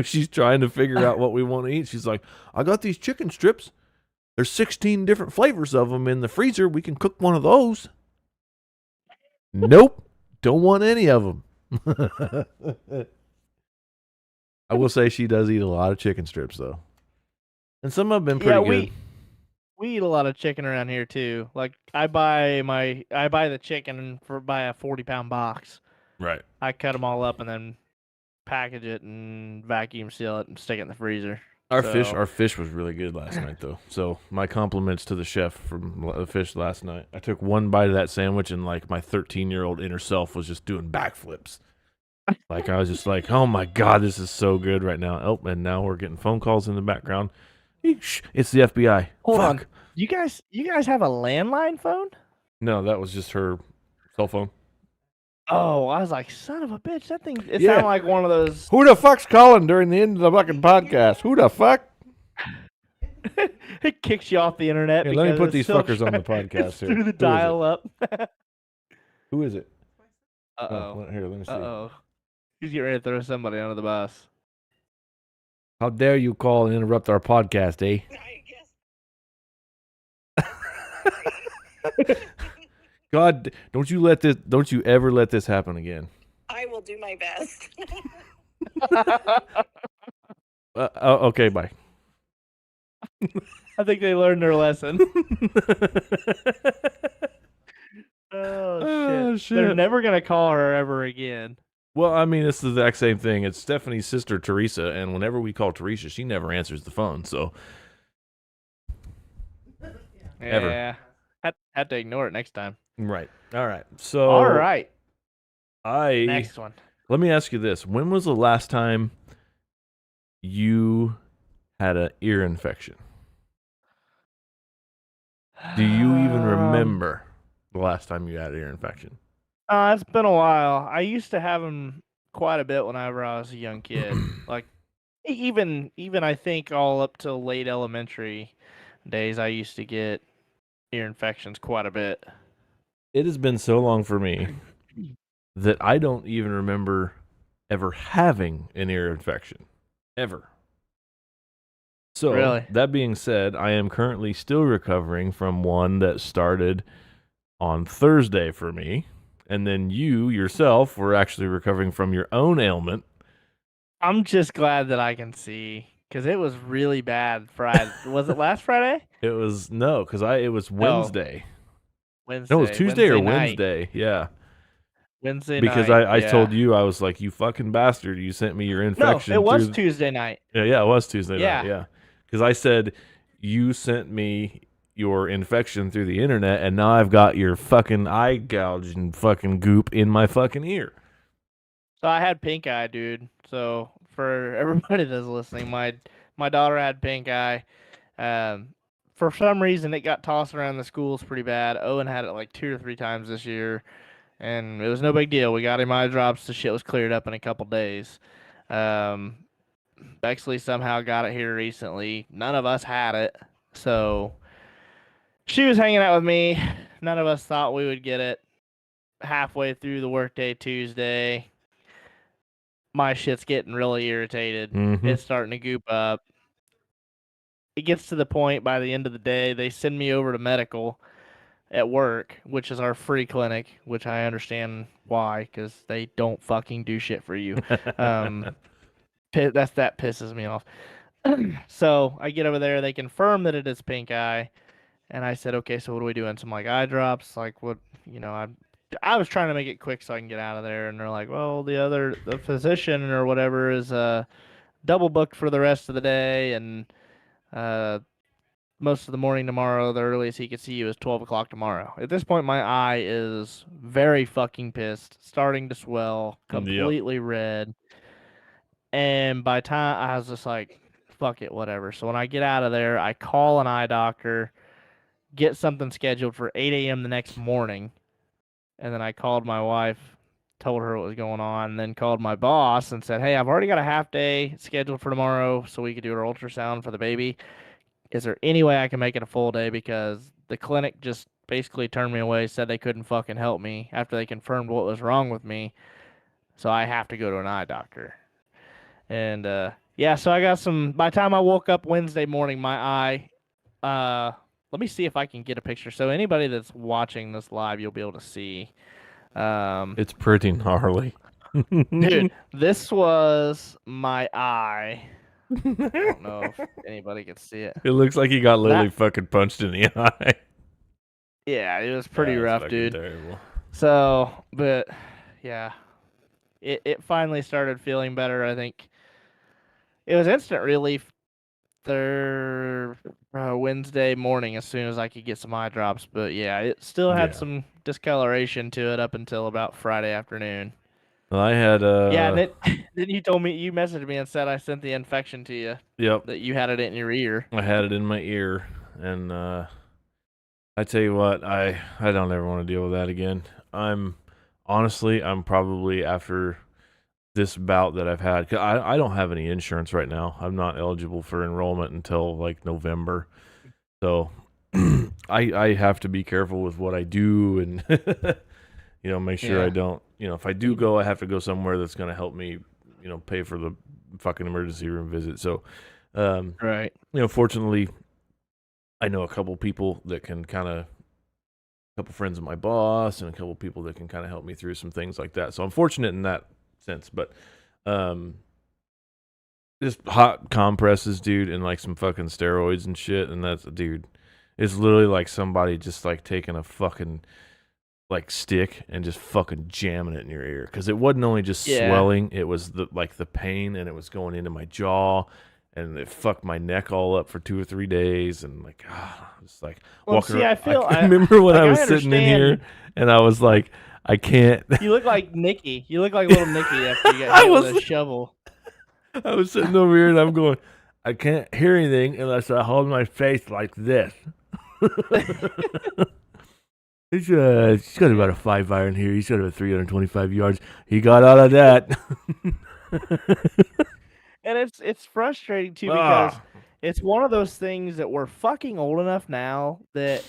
B: she's trying to figure out what we want to eat. She's like, I got these chicken strips. There's 16 different flavors of them in the freezer. We can cook one of those. Nope, don't want any of them. I will say she does eat a lot of chicken strips, though. And some have been pretty good.
C: We eat a lot of chicken around here, too. Like, I buy the chicken by a 40-pound box.
B: Right.
C: I cut them all up and then package it and vacuum seal it and stick it in the freezer.
B: Our fish was really good last night, though. So my compliments to the chef from the fish last night. I took one bite of that sandwich, and like my 13-year-old inner self was just doing backflips. Like, I was just like, oh my God, this is so good right now. Oh, and now we're getting phone calls in the background. It's the FBI.
C: Hold
B: Fuck.
C: on. You guys have a landline phone?
B: No, that was just her cell phone.
C: Oh, I was like, son of a bitch. That thing, it sounded like one of those.
B: Who the fuck's calling during the end of the fucking podcast? Who the fuck?
C: It kicks you off the internet.
B: Hey, let me put these fuckers on the podcast here.
C: Through the dial-up.
B: Who is it?
C: Uh-oh.
B: Here, let me see.
C: Uh-oh. He's getting ready to throw somebody under the bus.
B: How dare you call and interrupt our podcast, eh? God, don't you ever let this happen again.
D: I will do my best.
B: Okay, bye.
C: I think they learned their lesson. Oh, shit. They're never going to call her ever again.
B: Well, I mean, it's the exact same thing. It's Stephanie's sister, Teresa, and whenever we call Teresa, she never answers the phone, so. Ever.
C: Yeah. Had to ignore it next time.
B: Right. All right. So.
C: All right.
B: Next
C: one.
B: Let me ask you this. When was the last time you had an ear infection? Do you even remember the last time you had an ear infection?
C: It's been a while. I used to have them quite a bit whenever I was a young kid. Like, even I think all up to late elementary days, I used to get ear infections quite a bit.
B: It has been so long for me that I don't even remember ever having an ear infection. Ever. So,
C: really?
B: That being said, I am currently still recovering from one that started on Thursday for me. And then you yourself were actually recovering from your own ailment.
C: I'm just glad that I can see, because it was really bad Friday. Was it last Friday?
B: It was, no, because it was Wednesday.
C: Wednesday.
B: No, it was Tuesday or
C: night.
B: Wednesday. Yeah.
C: Wednesday
B: because
C: night.
B: I told you, I was like, you fucking bastard. You sent me your infection.
C: No, it was Tuesday night.
B: Yeah, it was Tuesday night. Yeah. Because I said, you sent me your infection through the internet, and now I've got your fucking eye gouge and fucking goop in my fucking ear.
C: So I had pink eye, dude. So for everybody that's listening, my daughter had pink eye. For some reason, it got tossed around the schools pretty bad. Owen had it like 2 or 3 times this year, and it was no big deal. We got him eye drops. The shit was cleared up in a couple days. Bexley somehow got it here recently. None of us had it, so she was hanging out with me. None of us thought we would get it. Halfway through the workday Tuesday, my shit's getting really irritated.
B: Mm-hmm.
C: It's starting to goop up. It gets to the point by the end of the day, they send me over to medical at work, which is our free clinic, which I understand why, because they don't fucking do shit for you. That pisses me off. So I get over there, they confirm that it is pink eye, and I said, okay, so what are we doing? Some like eye drops, like what, I was trying to make it quick so I can get out of there, and they're like, well, the physician or whatever is double booked for the rest of the day, and most of the morning tomorrow. The earliest he could see you is 12 o'clock tomorrow. At this point, my eye is very fucking pissed, starting to swell, completely red. And by time I was just like, fuck it, whatever. So when I get out of there, I call an eye doctor, get something scheduled for 8 a.m. the next morning. And then I called my wife, told her what was going on, and then called my boss and said, hey, I've already got a half day scheduled for tomorrow so we could do our ultrasound for the baby. Is there any way I can make it a full day? Because the clinic just basically turned me away, said they couldn't fucking help me after they confirmed what was wrong with me. So I have to go to an eye doctor. And yeah, so I got some. By the time I woke up Wednesday morning, my eye. Let me see if I can get a picture. So anybody that's watching this live, you'll be able to see.
B: It's pretty gnarly.
C: Dude, this was my eye. I don't know if anybody can see it.
B: It looks like he got literally fucking punched in the eye.
C: Yeah, it was pretty rough, dude.
B: Terrible.
C: So, but yeah, it finally started feeling better. I think it was instant relief Wednesday morning as soon as I could get some eye drops. But yeah, it still had some discoloration to it up until about Friday afternoon.
B: Well, I had
C: yeah, and then you told me, you messaged me and said I sent the infection to you.
B: Yep.
C: That you had it in your ear.
B: I had it in my ear, and I tell you what, I don't ever want to deal with that again. I'm probably after this bout that I've had, 'cause I don't have any insurance right now. I'm not eligible for enrollment until like November, so I have to be careful with what I do and make sure I don't. If I do go, I have to go somewhere that's going to help me, pay for the fucking emergency room visit. So,
C: right.
B: Fortunately, I know a couple people that can a couple friends of my boss and a couple people that can kind of help me through some things like that. So I'm fortunate in that sense, but just hot compresses, dude, and like some fucking steroids and shit. And that's, dude, it's literally like somebody just like taking a fucking like stick and just fucking jamming it in your ear, because it wasn't only just swelling, it was the pain, and it was going into my jaw, and it fucked my neck all up for 2 or 3 days, and like just like walking around. I remember when I was sitting in here and I was like, I can't.
C: You look like Nicky. You look like little Nicky after you got hit with a shovel.
B: I was sitting over here and I'm going, I can't hear anything unless I hold my face like this. He's got about a 5 iron here. He's got about 325 yards. He got out of that.
C: And it's frustrating too, because it's one of those things that we're fucking old enough now that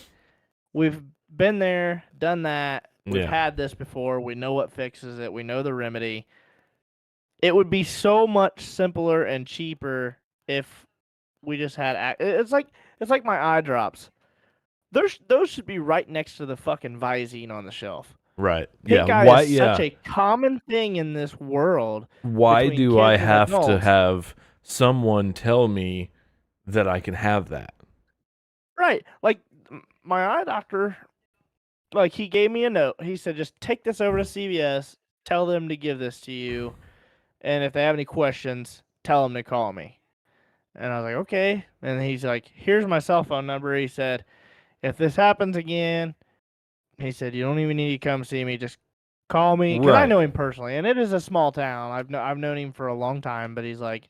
C: we've been there, done that. We've had this before. We know what fixes it. We know the remedy. It would be so much simpler and cheaper if we just had. It's like my eye drops. Those should be right next to the fucking Visine on the shelf.
B: Right.
C: Pink eye is such a common thing in this world.
B: Why do I have to have someone tell me that I can have that?
C: Right. Like my eye doctor, like he gave me a note. He said, just take this over to CVS, tell them to give this to you, and if they have any questions, tell them to call me. And I was like, okay. And he's like, here's my cell phone number. He said, if this happens again, he said, you don't even need to come see me. Just call me. Because I know him personally, and it is a small town. I've known him for a long time, but he's like,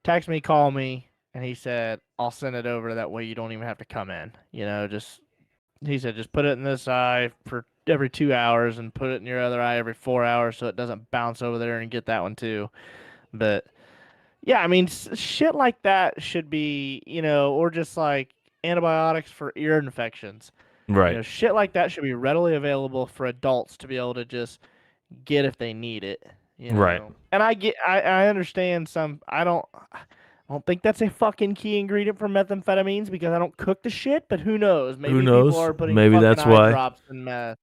C: text me, call me. And he said, I'll send it over. That way you don't even have to come in. He said, just put it in this eye for every 2 hours and put it in your other eye every 4 hours so it doesn't bounce over there and get that one too. But yeah, I mean, shit like that should be, or just like antibiotics for ear infections.
B: Right.
C: Shit like that should be readily available for adults to be able to just get if they need it.
B: Right.
C: And I understand some. I don't think that's a fucking key ingredient for methamphetamines, because I don't cook the shit. But who knows? Maybe people are putting
B: that's
C: eye
B: why
C: drops in meth.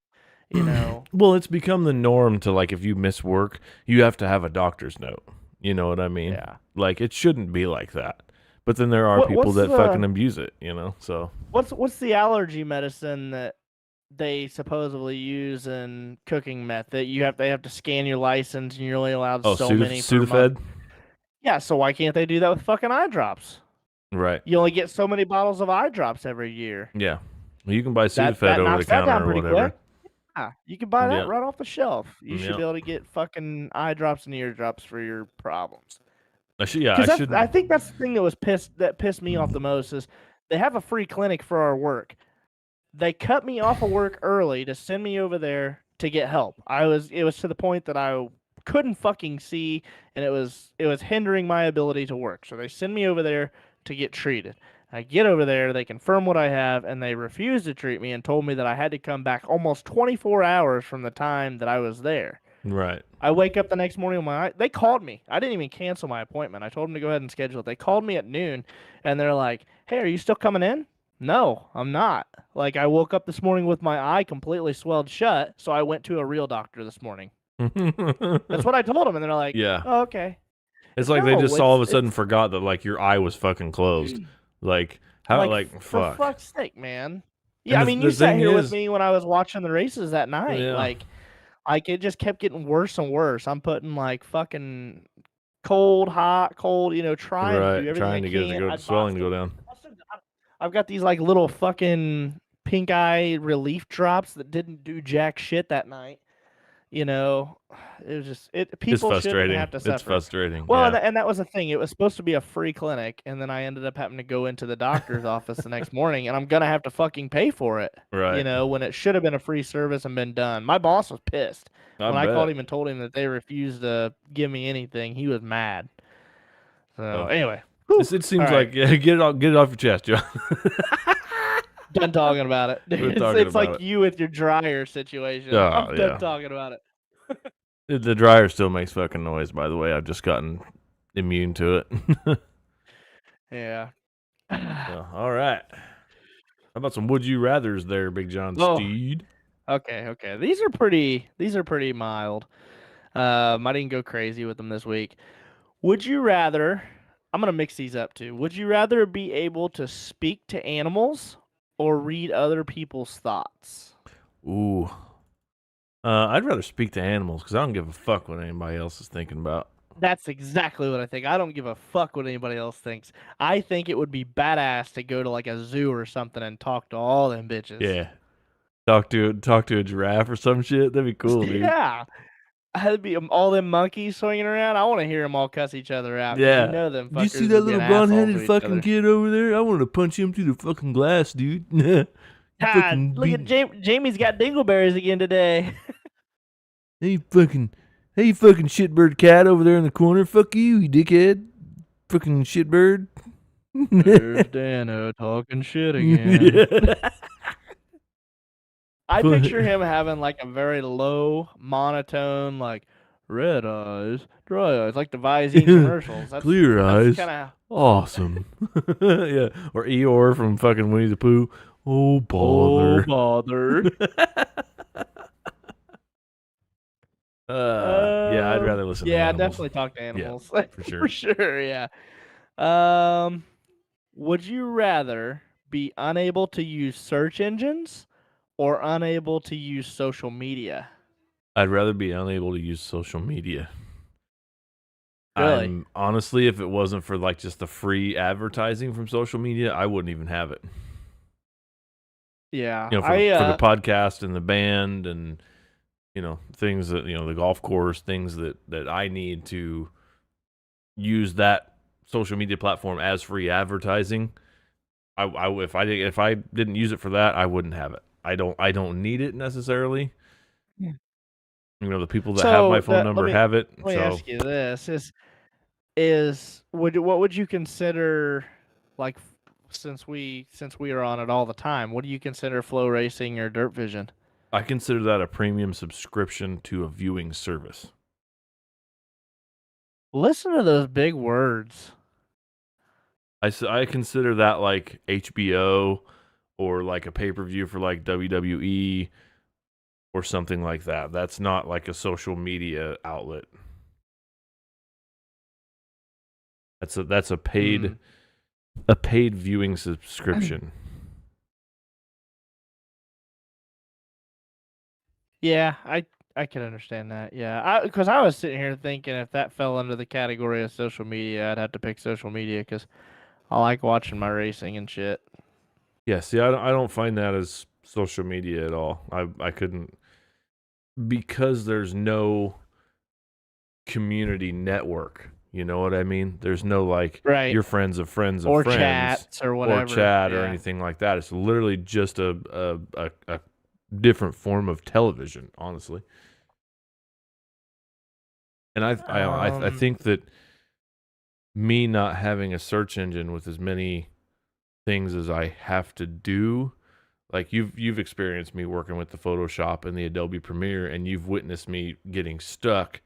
B: Well, it's become the norm to, like, if you miss work, you have to have a doctor's note. You know what I mean?
C: Yeah.
B: Like, it shouldn't be like that. But then there are people that fucking abuse it, so.
C: What's the allergy medicine that they supposedly use in cooking meth that they have to scan your license and you're only allowed so many per
B: Sudafed?
C: month? Yeah, so why can't they do that with fucking eye drops?
B: Right.
C: You only get so many bottles of eye drops every year.
B: Yeah. Well, you can buy Sudafed over the counter or whatever.
C: Quick. Yeah, you can buy that right off the shelf. You should be able to get fucking eye drops and ear drops for your problems. I think that's the thing that pissed me off the most is they have a free clinic for our work. They cut me off of work early to send me over there to get help. It was to the point that I couldn't fucking see, and it was hindering my ability to work. So they send me over there to get treated. I get over there, they confirm what I have, and they refused to treat me and told me that I had to come back almost 24 hours from the time that I was there.
B: Right.
C: I wake up the next morning with they called me. I didn't even cancel my appointment. I told them to go ahead and schedule it. They called me at noon, and they're like, "Hey, are you still coming in?" No, I'm not. Like, I woke up this morning with my eye completely swelled shut, so I went to a real doctor this morning. That's what I told them, and they're like,
B: yeah.
C: "Oh, okay."
B: It's like they just all of a sudden forgot that, like, your eye was fucking closed. Like, how, fuck.
C: For fuck's sake, man. Yeah, I mean, you sat here with me when I was watching the races that night.
B: Yeah.
C: Like, it just kept getting worse and worse. I'm putting, like, fucking cold, hot, cold, trying to do everything
B: trying to get the swelling to go down.
C: I've got these, like, little fucking pink eye relief drops that didn't do jack shit that night. It was just people shouldn't have to suffer.
B: It's frustrating.
C: Well,
B: yeah.
C: and that was the thing. It was supposed to be a free clinic, and then I ended up having to go into the doctor's office the next morning, and I'm gonna have to fucking pay for it.
B: Right.
C: When it should have been a free service and been done. My boss was pissed when I called him and told him that they refused to give me anything. He was mad. So anyway,
B: it seems like get it off your chest, John.
C: Done talking about it. It's like you with your dryer situation. I'm done talking about it.
B: The dryer still makes fucking noise, by the way. I've just gotten immune to it.
C: Yeah.
B: All right. How about some would you rathers there, Big John Steed?
C: Okay. These are pretty mild. I didn't go crazy with them this week. Would you rather? I'm gonna mix these up too. Would you rather be able to speak to animals or read other people's thoughts?
B: Ooh. I'd rather speak to animals because I don't give a fuck what anybody else is thinking about.
C: That's exactly what I think. I don't give a fuck what anybody else thinks. I think it would be badass to go to like a zoo or something and talk to all them bitches.
B: Yeah. Talk to a giraffe or some shit. That'd be cool, dude.
C: Yeah. That'd be all them monkeys swinging around. I want to hear them all cuss each other out.
B: Yeah.
C: You know them fuckers.
B: Do you see that little blonde-headed fucking kid over there? I want to punch him through the fucking glass, dude.
C: God, look at Jamie's got dingleberries again today.
B: Hey, fucking shitbird cat over there in the corner. Fuck you dickhead. Fucking shitbird.
C: There's Danno talking shit again. I picture him having like a very low, monotone, like red eyes, dry eyes, like the Visine commercials.
B: Clear eyes. Awesome. Yeah. Or Eeyore from fucking Winnie the Pooh. Oh, bother. Yeah, I'd rather listen to animals.
C: Yeah, definitely talk to animals.
B: Yeah, for sure.
C: For sure, yeah. Would you rather be unable to use search engines or unable to use social media?
B: I'd rather be unable to use social media.
C: Really?
B: Honestly, if it wasn't for like just the free advertising from social media, I wouldn't even have it.
C: Yeah.
B: For the podcast and the band and things that the golf course, things that I need to use that social media platform as free advertising. If I didn't use it for that, I wouldn't have it. I don't need it necessarily.
C: Yeah.
B: The people that have my phone number have it.
C: Let me ask you this: what would you consider, like, since we are on it all the time? What do you consider Flow Racing or Dirt Vision?
B: I consider that a premium subscription to a viewing service.
C: Listen to those big words.
B: I consider that like HBO or like a pay-per-view for like WWE or something like that. That's not like a social media outlet. That's a paid viewing subscription.
C: Yeah, I can understand that. Yeah, because I was sitting here thinking if that fell under the category of social media, I'd have to pick social media because I like watching my racing and shit.
B: Yeah, see, I don't find that as social media at all. I couldn't, because there's no community network You know what I mean? There's no like
C: Right.
B: your friends of friends of
C: Or
B: friends
C: chats or whatever.
B: or chat or
C: Yeah.
B: anything like that. It's literally just a different form of television, honestly. And I think that me not having a search engine with as many things as I have to do, like you've experienced me working with the Photoshop and the Adobe Premiere, and you've witnessed me getting stuck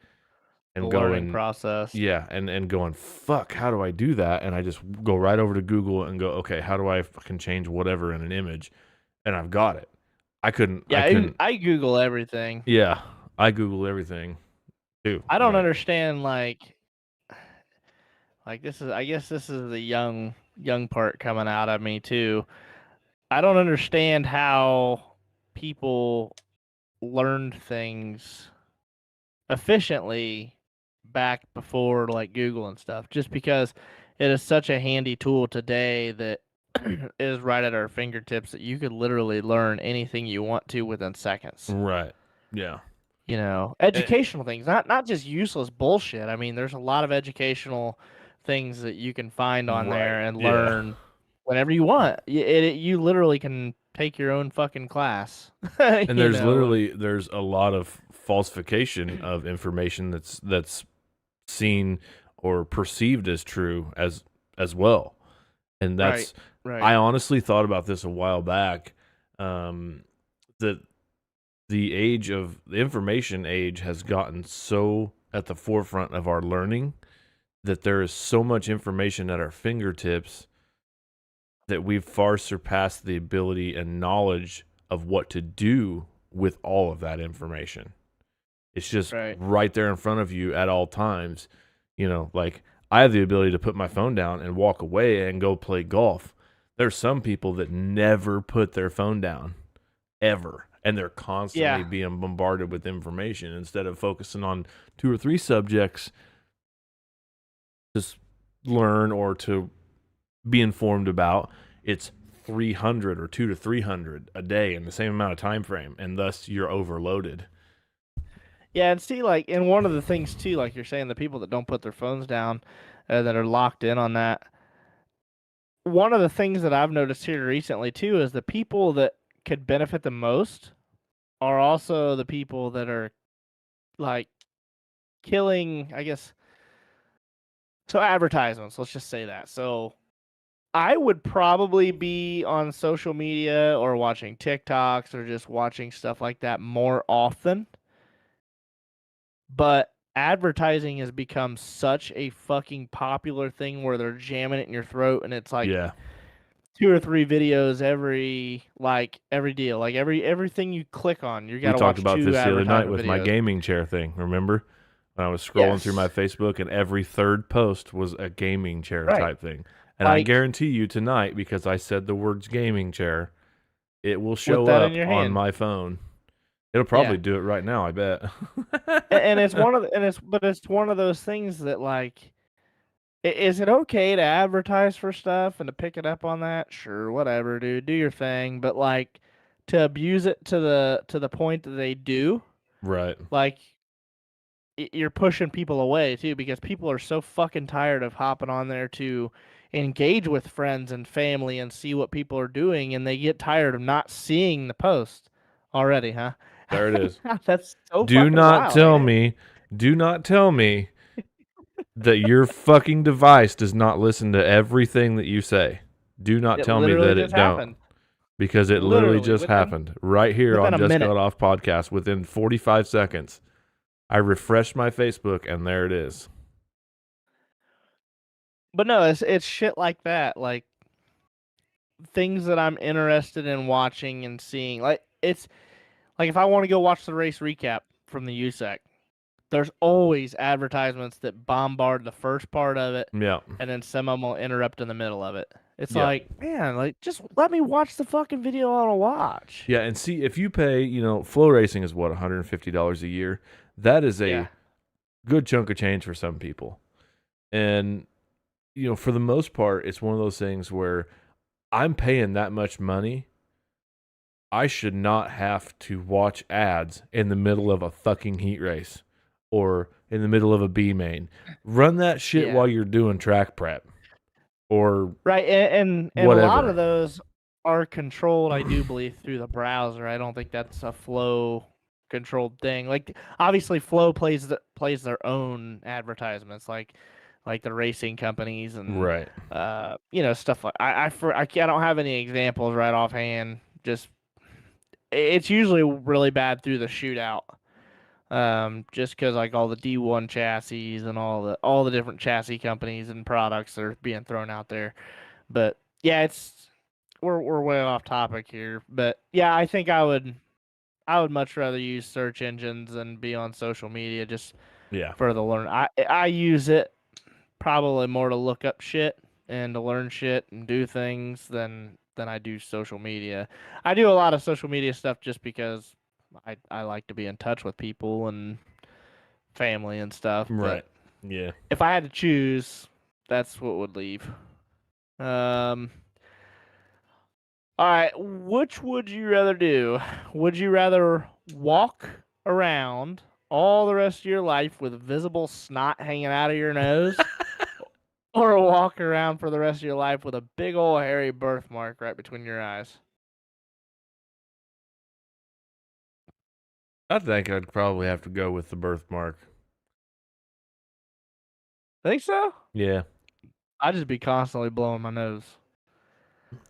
C: The
B: and
C: learning
B: going,
C: process.
B: yeah, and going, fuck, how do I do that? And I just go right over to Google and go, okay, how do I fucking change whatever in an image? And I've got it. I couldn't.
C: I Google everything.
B: Yeah, I Google everything too.
C: I don't understand like this is, I guess this is the young part coming out of me too. I don't understand how people learned things efficiently back before like Google and stuff, just because it is such a handy tool today that is right at our fingertips that you could literally learn anything you want to within seconds.
B: Right. Yeah.
C: You know, educational things, not just useless bullshit. I mean, there's a lot of educational things that you can find on there and learn whenever you want. You literally can take your own fucking class.
B: And there's there's a lot of falsification of information that's seen or perceived as true as well. And that's
C: right.
B: I honestly thought about this a while back, that the information age has gotten so at the forefront of our learning that there is so much information at our fingertips that we've far surpassed the ability and knowledge of what to do with all of that information. It's just right there in front of you at all times. You know, like I have the ability to put my phone down and walk away and go play golf. There's some people that never put their phone down, ever. And they're constantly being bombarded with information instead of focusing on 2 or 3 subjects to learn or to be informed about. It's 300 or 2 to 300 a day in the same amount of time frame, and thus you're overloaded.
C: Yeah, and see, like, and one of the things too, like you're saying, the people that don't put their phones down, that are locked in on that. One of the things that I've noticed here recently too is the people that could benefit the most are also the people that are like killing, I guess. So advertisements, let's just say that. So I would probably be on social media or watching TikToks or just watching stuff like that more often. But advertising has become such a fucking popular thing where they're jamming it in your throat, and it's like 2 or 3 videos every deal, like everything you click on, you gotta watch 2
B: advertisement videos. We talked about this the other night with my gaming chair thing. Remember when I was scrolling through my Facebook and every third post was a gaming chair type thing? And I guarantee you tonight, because I said the words gaming chair, it will show up on my phone. It'll probably do it right now, I bet.
C: And it's one of those things that, like, is it okay to advertise for stuff and to pick it up on that? Sure, whatever, dude, do your thing. But like to abuse it to the point that they do,
B: right?
C: Like you're pushing people away too, because people are so fucking tired of hopping on there to engage with friends and family and see what people are doing, and they get tired of not seeing the post already, huh?
B: There it is.
C: That's so
B: do not tell me that your fucking device does not listen to everything that you say. Do not tell me that it don't. Because it literally just happened right here on Just Got Off podcast. Within 45 seconds, I refreshed my Facebook and there it is.
C: But no, it's shit like that, like things that I'm interested in watching and seeing. Like it's like if I want to go watch the race recap from the USAC, there's always advertisements that bombard the first part of it, and then some of them will interrupt in the middle of it. It's like, man, like just let me watch the fucking video I want to watch.
B: Yeah, and see, if you pay, Flow Racing is what, $150 a year. That is a good chunk of change for some people. And for the most part, it's one of those things where I'm paying that much money. I should not have to watch ads in the middle of a fucking heat race or in the middle of a B main. Run that shit while you're doing track prep. Or
C: right, and a
B: whatever.
C: lot of those are controlled, I do believe, through the browser. I don't think that's a Flow controlled thing. Like obviously, Flow plays their own advertisements, like the racing companies and
B: right.
C: Stuff like I don't have any examples right offhand. Just it's usually really bad through the shootout. Just because like all the D1 chassis and all the different chassis companies and products are being thrown out there. But yeah, we're way off topic here. But yeah, I think I would much rather use search engines than be on social media just for the learn. I use it probably more to look up shit and to learn shit and do things than I do social media. I do a lot of social media stuff just because I like to be in touch with people and family and stuff.
B: Right.
C: But
B: yeah.
C: if I had to choose, that's what would leave. All right, which would you rather do? Would you rather walk around all the rest of your life with visible snot hanging out of your nose, or walk around for the rest of your life with a big old hairy birthmark right between your eyes?
B: I think I'd probably have to go with the birthmark.
C: Think so?
B: Yeah.
C: I'd just be constantly blowing my nose.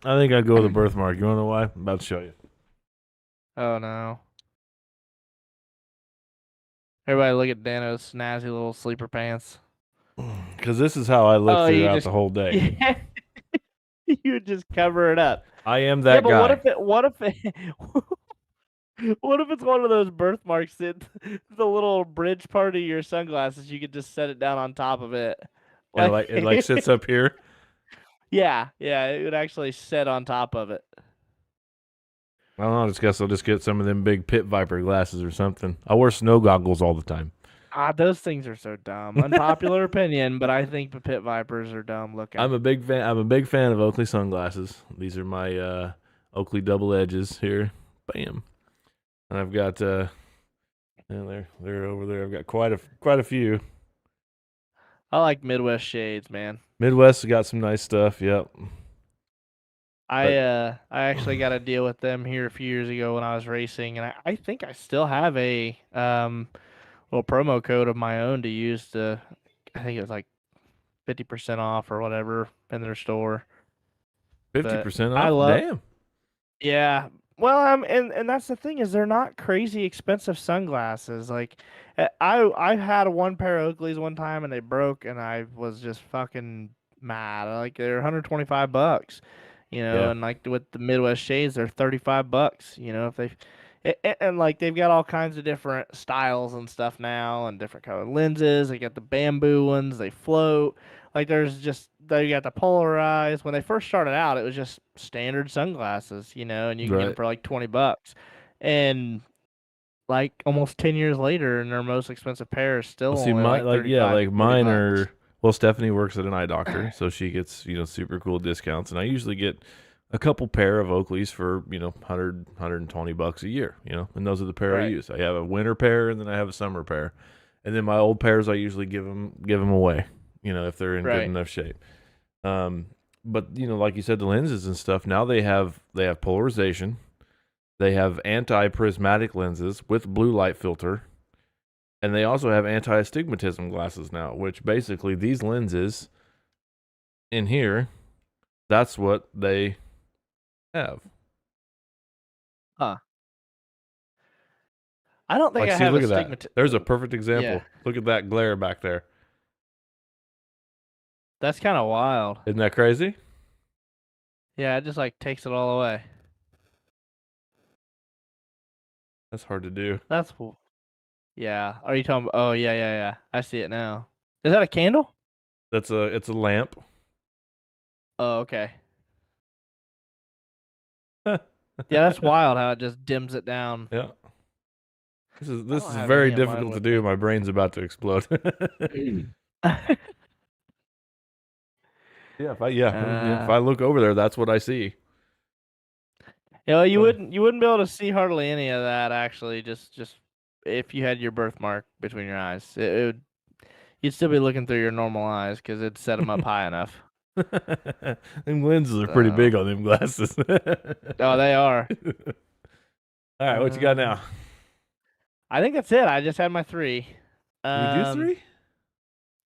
B: I think I'd go with the birthmark. You want to know why? I'm about to show you.
C: Oh no. Everybody look at Danno's snazzy little sleeper pants.
B: Because this is how I look throughout the whole day.
C: Yeah. You would just cover it up.
B: I am that guy.
C: But what if it's one of those birthmarks that the little bridge part of your sunglasses, you could just set it down on top of it.
B: And it sits up here?
C: Yeah, it would actually sit on top of it.
B: I don't know, I just guess I'll just get some of them big pit viper glasses or something. I wear snow goggles all the time.
C: Those things are so dumb. Unpopular opinion, but I think the pit vipers are dumb looking.
B: I'm a big fan of Oakley sunglasses. These are my Oakley double edges here. Bam. And I've got they're over there. I've got quite a few.
C: I like Midwest shades, man.
B: Midwest has got some nice stuff. Yep.
C: I actually got a deal with them here a few years ago when I was racing, and I think I still have a little promo code of my own to use to. I think it was like 50% off or whatever in their store.
B: 50% off. Damn.
C: Yeah. Well, and that's the thing is they're not crazy expensive sunglasses. Like, I had one pair of Oakleys one time and they broke, and I was just fucking mad. Like they're $125,
B: Yeah.
C: and like with the Midwest shades, they're $35. If and like they've got all kinds of different styles and stuff now, and different color lenses. They got the bamboo ones. They float. Like they got the polarized. When they first started out, it was just standard sunglasses, and you can get them for like $20. And like almost 10 years later, and their most expensive pair is still only like
B: mine are. Well, Stephanie works at an eye doctor, so she gets super cool discounts, and I usually get a couple pair of Oakleys for $100-$120 a year, and those are the pair I use. I have a winter pair and then I have a summer pair, and then my old pairs I usually give them away, if they're in good enough shape. But like you said, the lenses and stuff now they have polarization, they have anti-prismatic lenses with blue light filter, and they also have anti-astigmatism glasses now, which basically these lenses in here, that's what they have.
C: Huh. I don't think I have astigmatism.
B: At that. There's a perfect example. Yeah. Look at that glare back there.
C: That's kind of wild.
B: Isn't that crazy?
C: Yeah, it just like takes it all away.
B: That's hard to do.
C: That's cool. Yeah. Are you talking? Oh, yeah. I see it now. Is that a candle?
B: It's a lamp.
C: Oh, okay. Yeah, that's wild how it just dims it down.
B: Yeah. This is very difficult to do. My brain's about to explode. Yeah, if I look over there, that's what I see.
C: Yeah, you wouldn't be able to see hardly any of that actually. Just if you had your birthmark between your eyes, it would You'd still be looking through your normal eyes because it'd set them up high enough.
B: Them lenses are pretty big on them glasses.
C: Oh, they are.
B: All right, what you got now?
C: I think that's it. I just had my 3.
B: We do 3?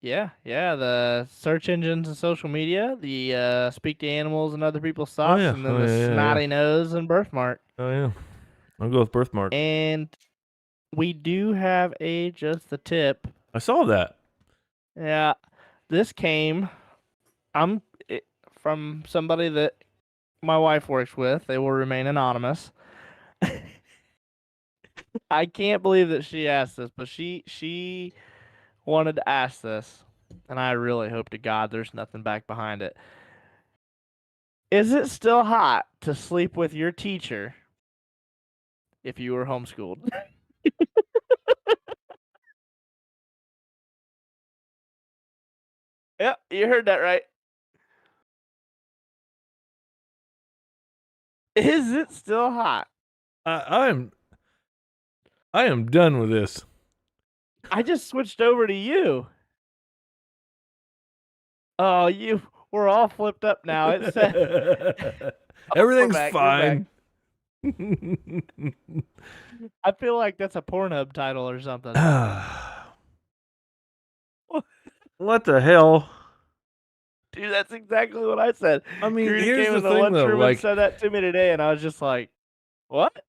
C: Yeah. The search engines and social media, the speak to animals and other people's thoughts, and then the snotty nose and birthmark.
B: Oh yeah, I'll go with birthmark.
C: And we do have just the tip.
B: I saw that.
C: Yeah, this came from somebody that my wife works with. They will remain anonymous. I can't believe that she asked this, but she wanted to ask this, and I really hope to God there's nothing back behind it. Is it still hot to sleep with your teacher if you were homeschooled? Yep, you heard that right. Is it still hot?
B: I am done with this.
C: I just switched over to you. Oh, we're all flipped up now. It said
B: everything's
C: back,
B: fine.
C: I feel like that's a Pornhub title or something.
B: What the hell?
C: Dude, that's exactly what I said.
B: I mean,
C: Karina
B: here's
C: came
B: the
C: in
B: thing, though.
C: lunchroom
B: Like,
C: and said that to me today, and I was just like, "What?"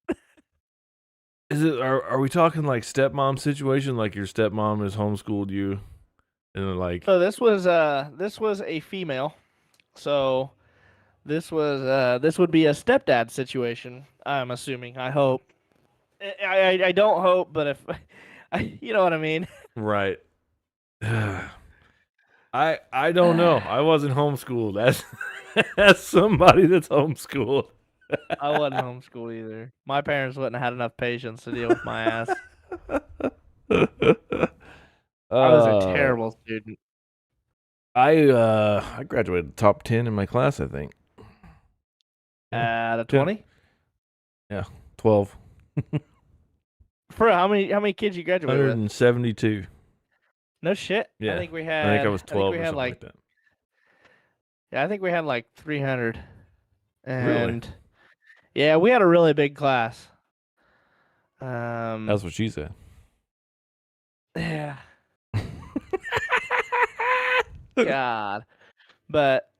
B: Is it? Are we talking like stepmom situation? Like your stepmom has homeschooled you, and then like.
C: So this was a female. So this would be a stepdad situation. I'm assuming. I hope. I don't hope, but if you know what I mean.
B: Right. I don't know. I wasn't homeschooled. As somebody that's homeschooled.
C: I wasn't homeschooled either. My parents wouldn't have had enough patience to deal with my ass. I was a terrible student.
B: I graduated top 10 in my class, I think.
C: Out of 20?
B: Yeah, 12.
C: For how many kids you graduated with?
B: 172.
C: No shit.
B: Yeah.
C: I think we had.
B: I think I was 12
C: we
B: or
C: had
B: something like that.
C: Yeah, I think we had like 300. And
B: Really?
C: yeah, we had a really big class.
B: That's what she said.
C: Yeah. God. But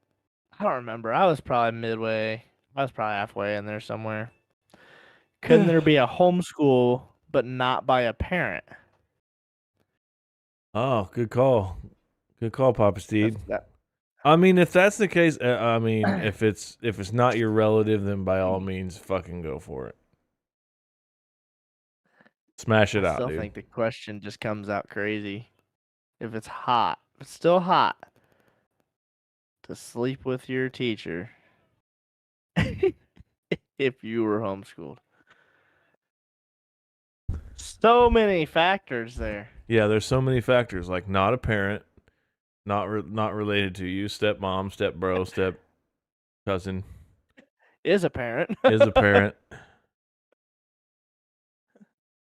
C: I don't remember. I was probably midway. I was probably halfway in there somewhere. Couldn't there be a homeschool but not by a parent?
B: Oh, good call. Good call, Papa Steve. I mean, if that's the case, I mean, if it's not your relative, then by all means, fucking go for it. Smash it out, dude.
C: I still think the question just comes out crazy. If it's hot, if it's still hot to sleep with your teacher if you were homeschooled. So many factors there.
B: Yeah, there's so many factors, like not a parent, not related to you, stepmom, stepbro, step cousin.
C: Is a parent.
B: Is a parent.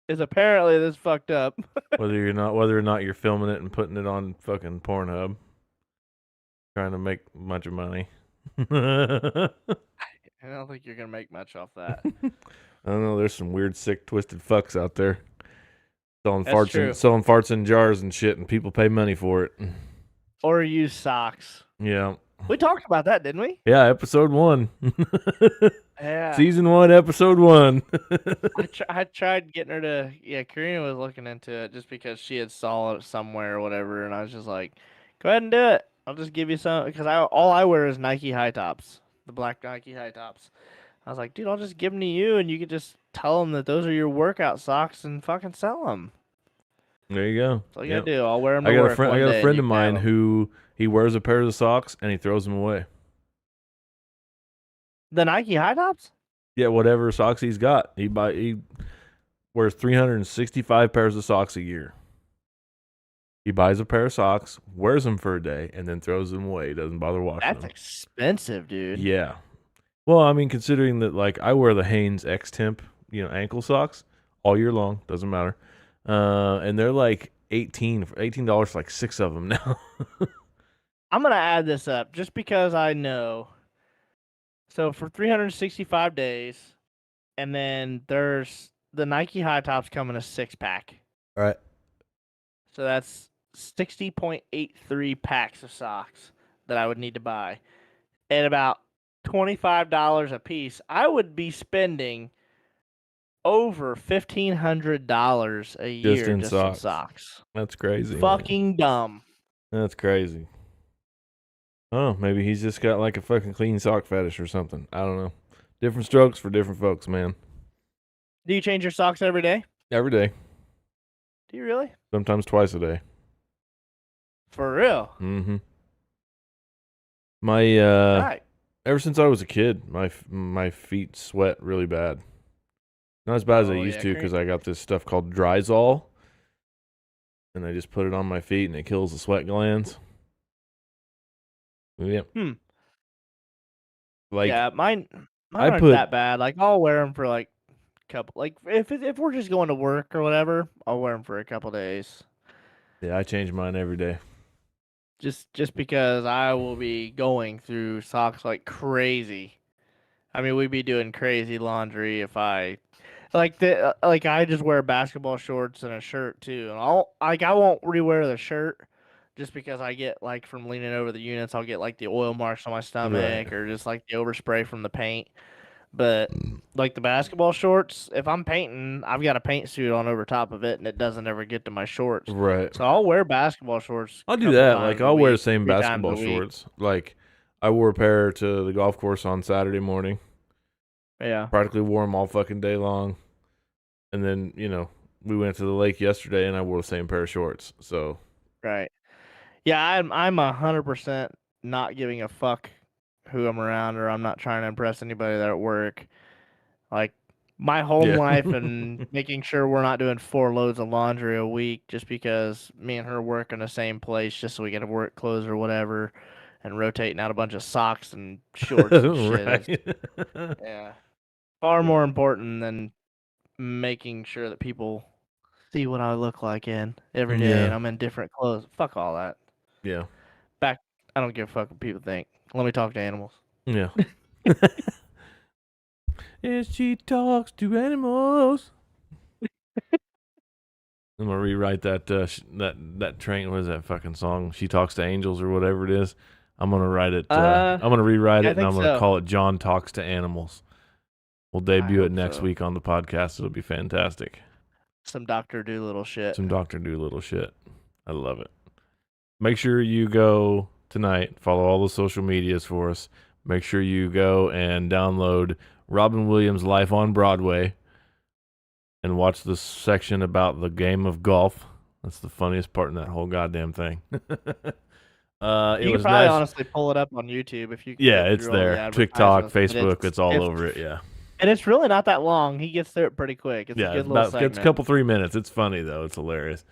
C: Is apparently this fucked up.
B: whether or not you're filming it and putting it on fucking Pornhub, trying to make a bunch of money.
C: I don't think you're gonna make much off that.
B: I don't know. There's some weird, sick, twisted fucks out there selling
C: That's true.
B: selling farts in jars and shit, and people pay money for it.
C: Or use socks.
B: Yeah.
C: We talked about that, didn't we?
B: Yeah, episode 1.
C: Yeah.
B: Season 1, episode 1.
C: I tried getting her to. Yeah, Karina was looking into it just because she had saw it somewhere or whatever, and I was just like, "Go ahead and do it. I'll just give you some." Because all I wear is Nike high tops, the black Nike high tops. I was like, "Dude, I'll just give them to you, and you could just tell them that those are your workout socks and fucking sell them."
B: There you go.
C: That's all you gotta do. I'll wear them to
B: I got
C: work
B: a friend.
C: one
B: I got
C: day
B: a friend
C: and
B: of
C: you can have
B: mine
C: 'em.
B: who he wears a pair of socks and he throws them away.
C: The Nike high tops?
B: Yeah, whatever socks he's got, he wears 365 pairs of socks a year. He buys a pair of socks, wears them for a day, and then throws them away. He doesn't bother washing them.
C: That's expensive, dude.
B: Yeah. Well, I mean, considering that, like, I wear the Hanes X Temp, ankle socks all year long. Doesn't matter. And they're like $18 for like 6 of them now.
C: I'm gonna add this up just because I know. So for 365 days, and then there's the Nike High Tops come in a 6-pack.
B: All right.
C: So that's 60.83 packs of socks that I would need to buy. At about $25 a piece, I would be spending over $1,500 a year
B: in
C: just in
B: socks.
C: socks.
B: That's crazy.
C: Fucking dumb.
B: That's crazy. Oh, maybe he's just got like a fucking clean sock fetish or something. I don't know. Different strokes for different folks, man.
C: Do you change your socks every day?
B: Every day.
C: Do you really?
B: Sometimes twice a day.
C: For real?
B: Mm-hmm. My
C: Right.
B: ever since I was a kid, my feet sweat really bad. Not as bad as they used to because I got this stuff called Dryzol, and I just put it on my feet and it kills the sweat glands. Yep. Like,
C: yeah, mine aren't that bad. Like I'll wear them for like a couple. Like if we're just going to work or whatever, I'll wear them for a couple days.
B: Yeah, I change mine every day.
C: Just because I will be going through socks like crazy. I mean, we'd be doing crazy laundry if I like I just wear basketball shorts and a shirt too, and I won't rewear the shirt just because I get like from leaning over the units, I'll get like the oil marks on my stomach or just like the overspray from the paint. But like the basketball shorts, if I'm painting, I've got a paint suit on over top of it, and it doesn't ever get to my shorts.
B: Right.
C: So I'll wear basketball shorts.
B: I'll do that. Like I'll wear the same
C: 3 times
B: basketball
C: a week.
B: shorts. Like I wore a pair to the golf course on Saturday morning.
C: Yeah.
B: Practically wore them all fucking day long. And then, we went to the lake yesterday and I wore the same pair of shorts. So.
C: Right. Yeah, I'm 100% not giving a fuck who I'm around, or I'm not trying to impress anybody there at work. Like my home life and making sure we're not doing 4 loads of laundry a week just because me and her work in the same place just so we get work clothes or whatever, and rotating out a bunch of socks and shorts and shit.
B: Right.
C: Yeah. Far more important than making sure that people see what I look like in every day and I'm in different clothes. Fuck all that.
B: Yeah.
C: I don't give a fuck what people think. Let me talk to animals.
B: Yeah. And she talks to animals. I'm gonna rewrite that that train. What is that fucking song? She talks to angels or whatever it is. I'm gonna write it. I'm gonna rewrite it and I'm gonna call it John Talks to Animals. We'll debut it next week on the podcast. It'll be fantastic.
C: Some Dr. Doolittle shit.
B: Some Dr. Doolittle shit. I love it. Make sure you go tonight. Follow all the social medias for us. Make sure you go and download Robin Williams' Life on Broadway and watch the section about the game of golf. That's the funniest part in that whole goddamn thing.
C: You can probably honestly pull it up on YouTube if you can.
B: Yeah, it's there. TikTok, Facebook, it's all over it, yeah.
C: And it's really not that long. He gets through it pretty quick. It's a good little segment.
B: It's a couple 3 minutes. It's funny, though. It's hilarious.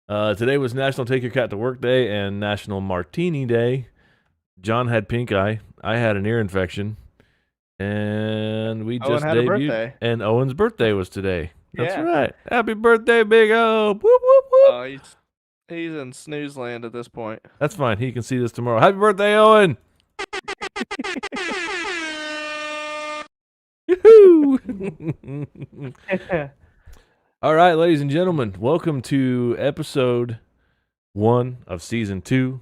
B: Today was National Take Your Cat to Work Day and National Martini Day. John had pink eye. I had an ear infection. And we just debuted. And Owen's birthday was today. That's right. Happy birthday, Big O. Whoop, whoop, whoop.
C: Oh, he's in snooze land at this point.
B: That's fine. He can see this tomorrow. Happy birthday, Owen. All right, ladies and gentlemen, welcome to episode 1 of season 2.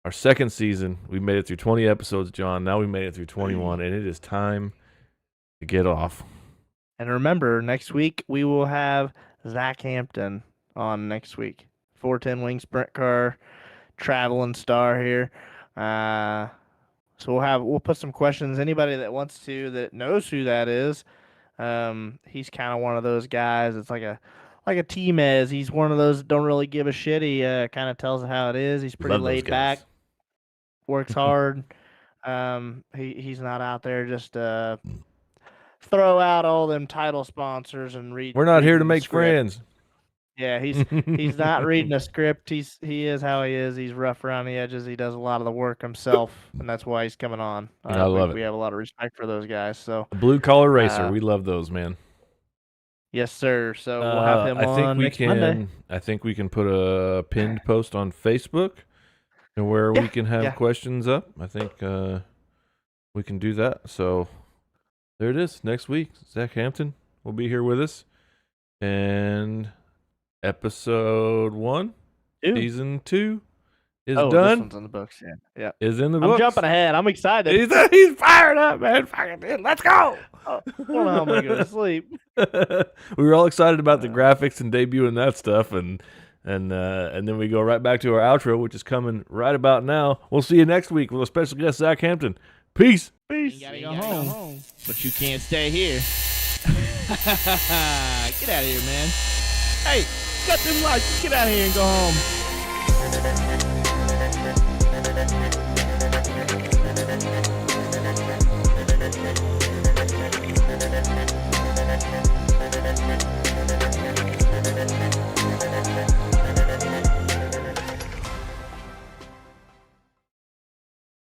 B: Our second season. We made it through 20 episodes, John. Now we made it through 21, and it is time to get off.
C: And remember, next week we will have Zach Hampton on next week. 410 Wing Sprint Car, traveling star here. So we'll put some questions. Anybody that wants to, that knows who that is, he's kind of one of those guys. It's like a T-Mez. He's one of those that don't really give a shit. He kind of tells it how it is. He's pretty laid back, works hard. He's not out there just throw out all them title sponsors and read.
B: We're not here to make friends.
C: Yeah, he's not reading a script. He is how he is. He's rough around the edges. He does a lot of the work himself, and that's why he's coming on.
B: I love it.
C: We have a lot of respect for those guys. So
B: a blue collar racer, we love those, man.
C: Yes, sir. So we'll have him on next Monday.
B: I think we can put a pinned post on Facebook and where we can have questions up. I think we can do that. So there it is. Next week, Zach Hampton will be here with us. And episode 1, season 2 is done.
C: This one's in the books. Yeah.
B: Is in the books.
C: I'm jumping ahead. I'm excited.
B: He's fired up, man. Let's go.
C: I don't know how I'm going to go to sleep.
B: We were all excited about the graphics and debuting that stuff, and then we go right back to our outro, which is coming right about now. We'll see you next week with a special guest, Zach Hampton. Peace.
C: Peace.
A: You gotta go home, but you can't stay here. Get out of here, man. Hey, cut them lights. Get out of here and go home.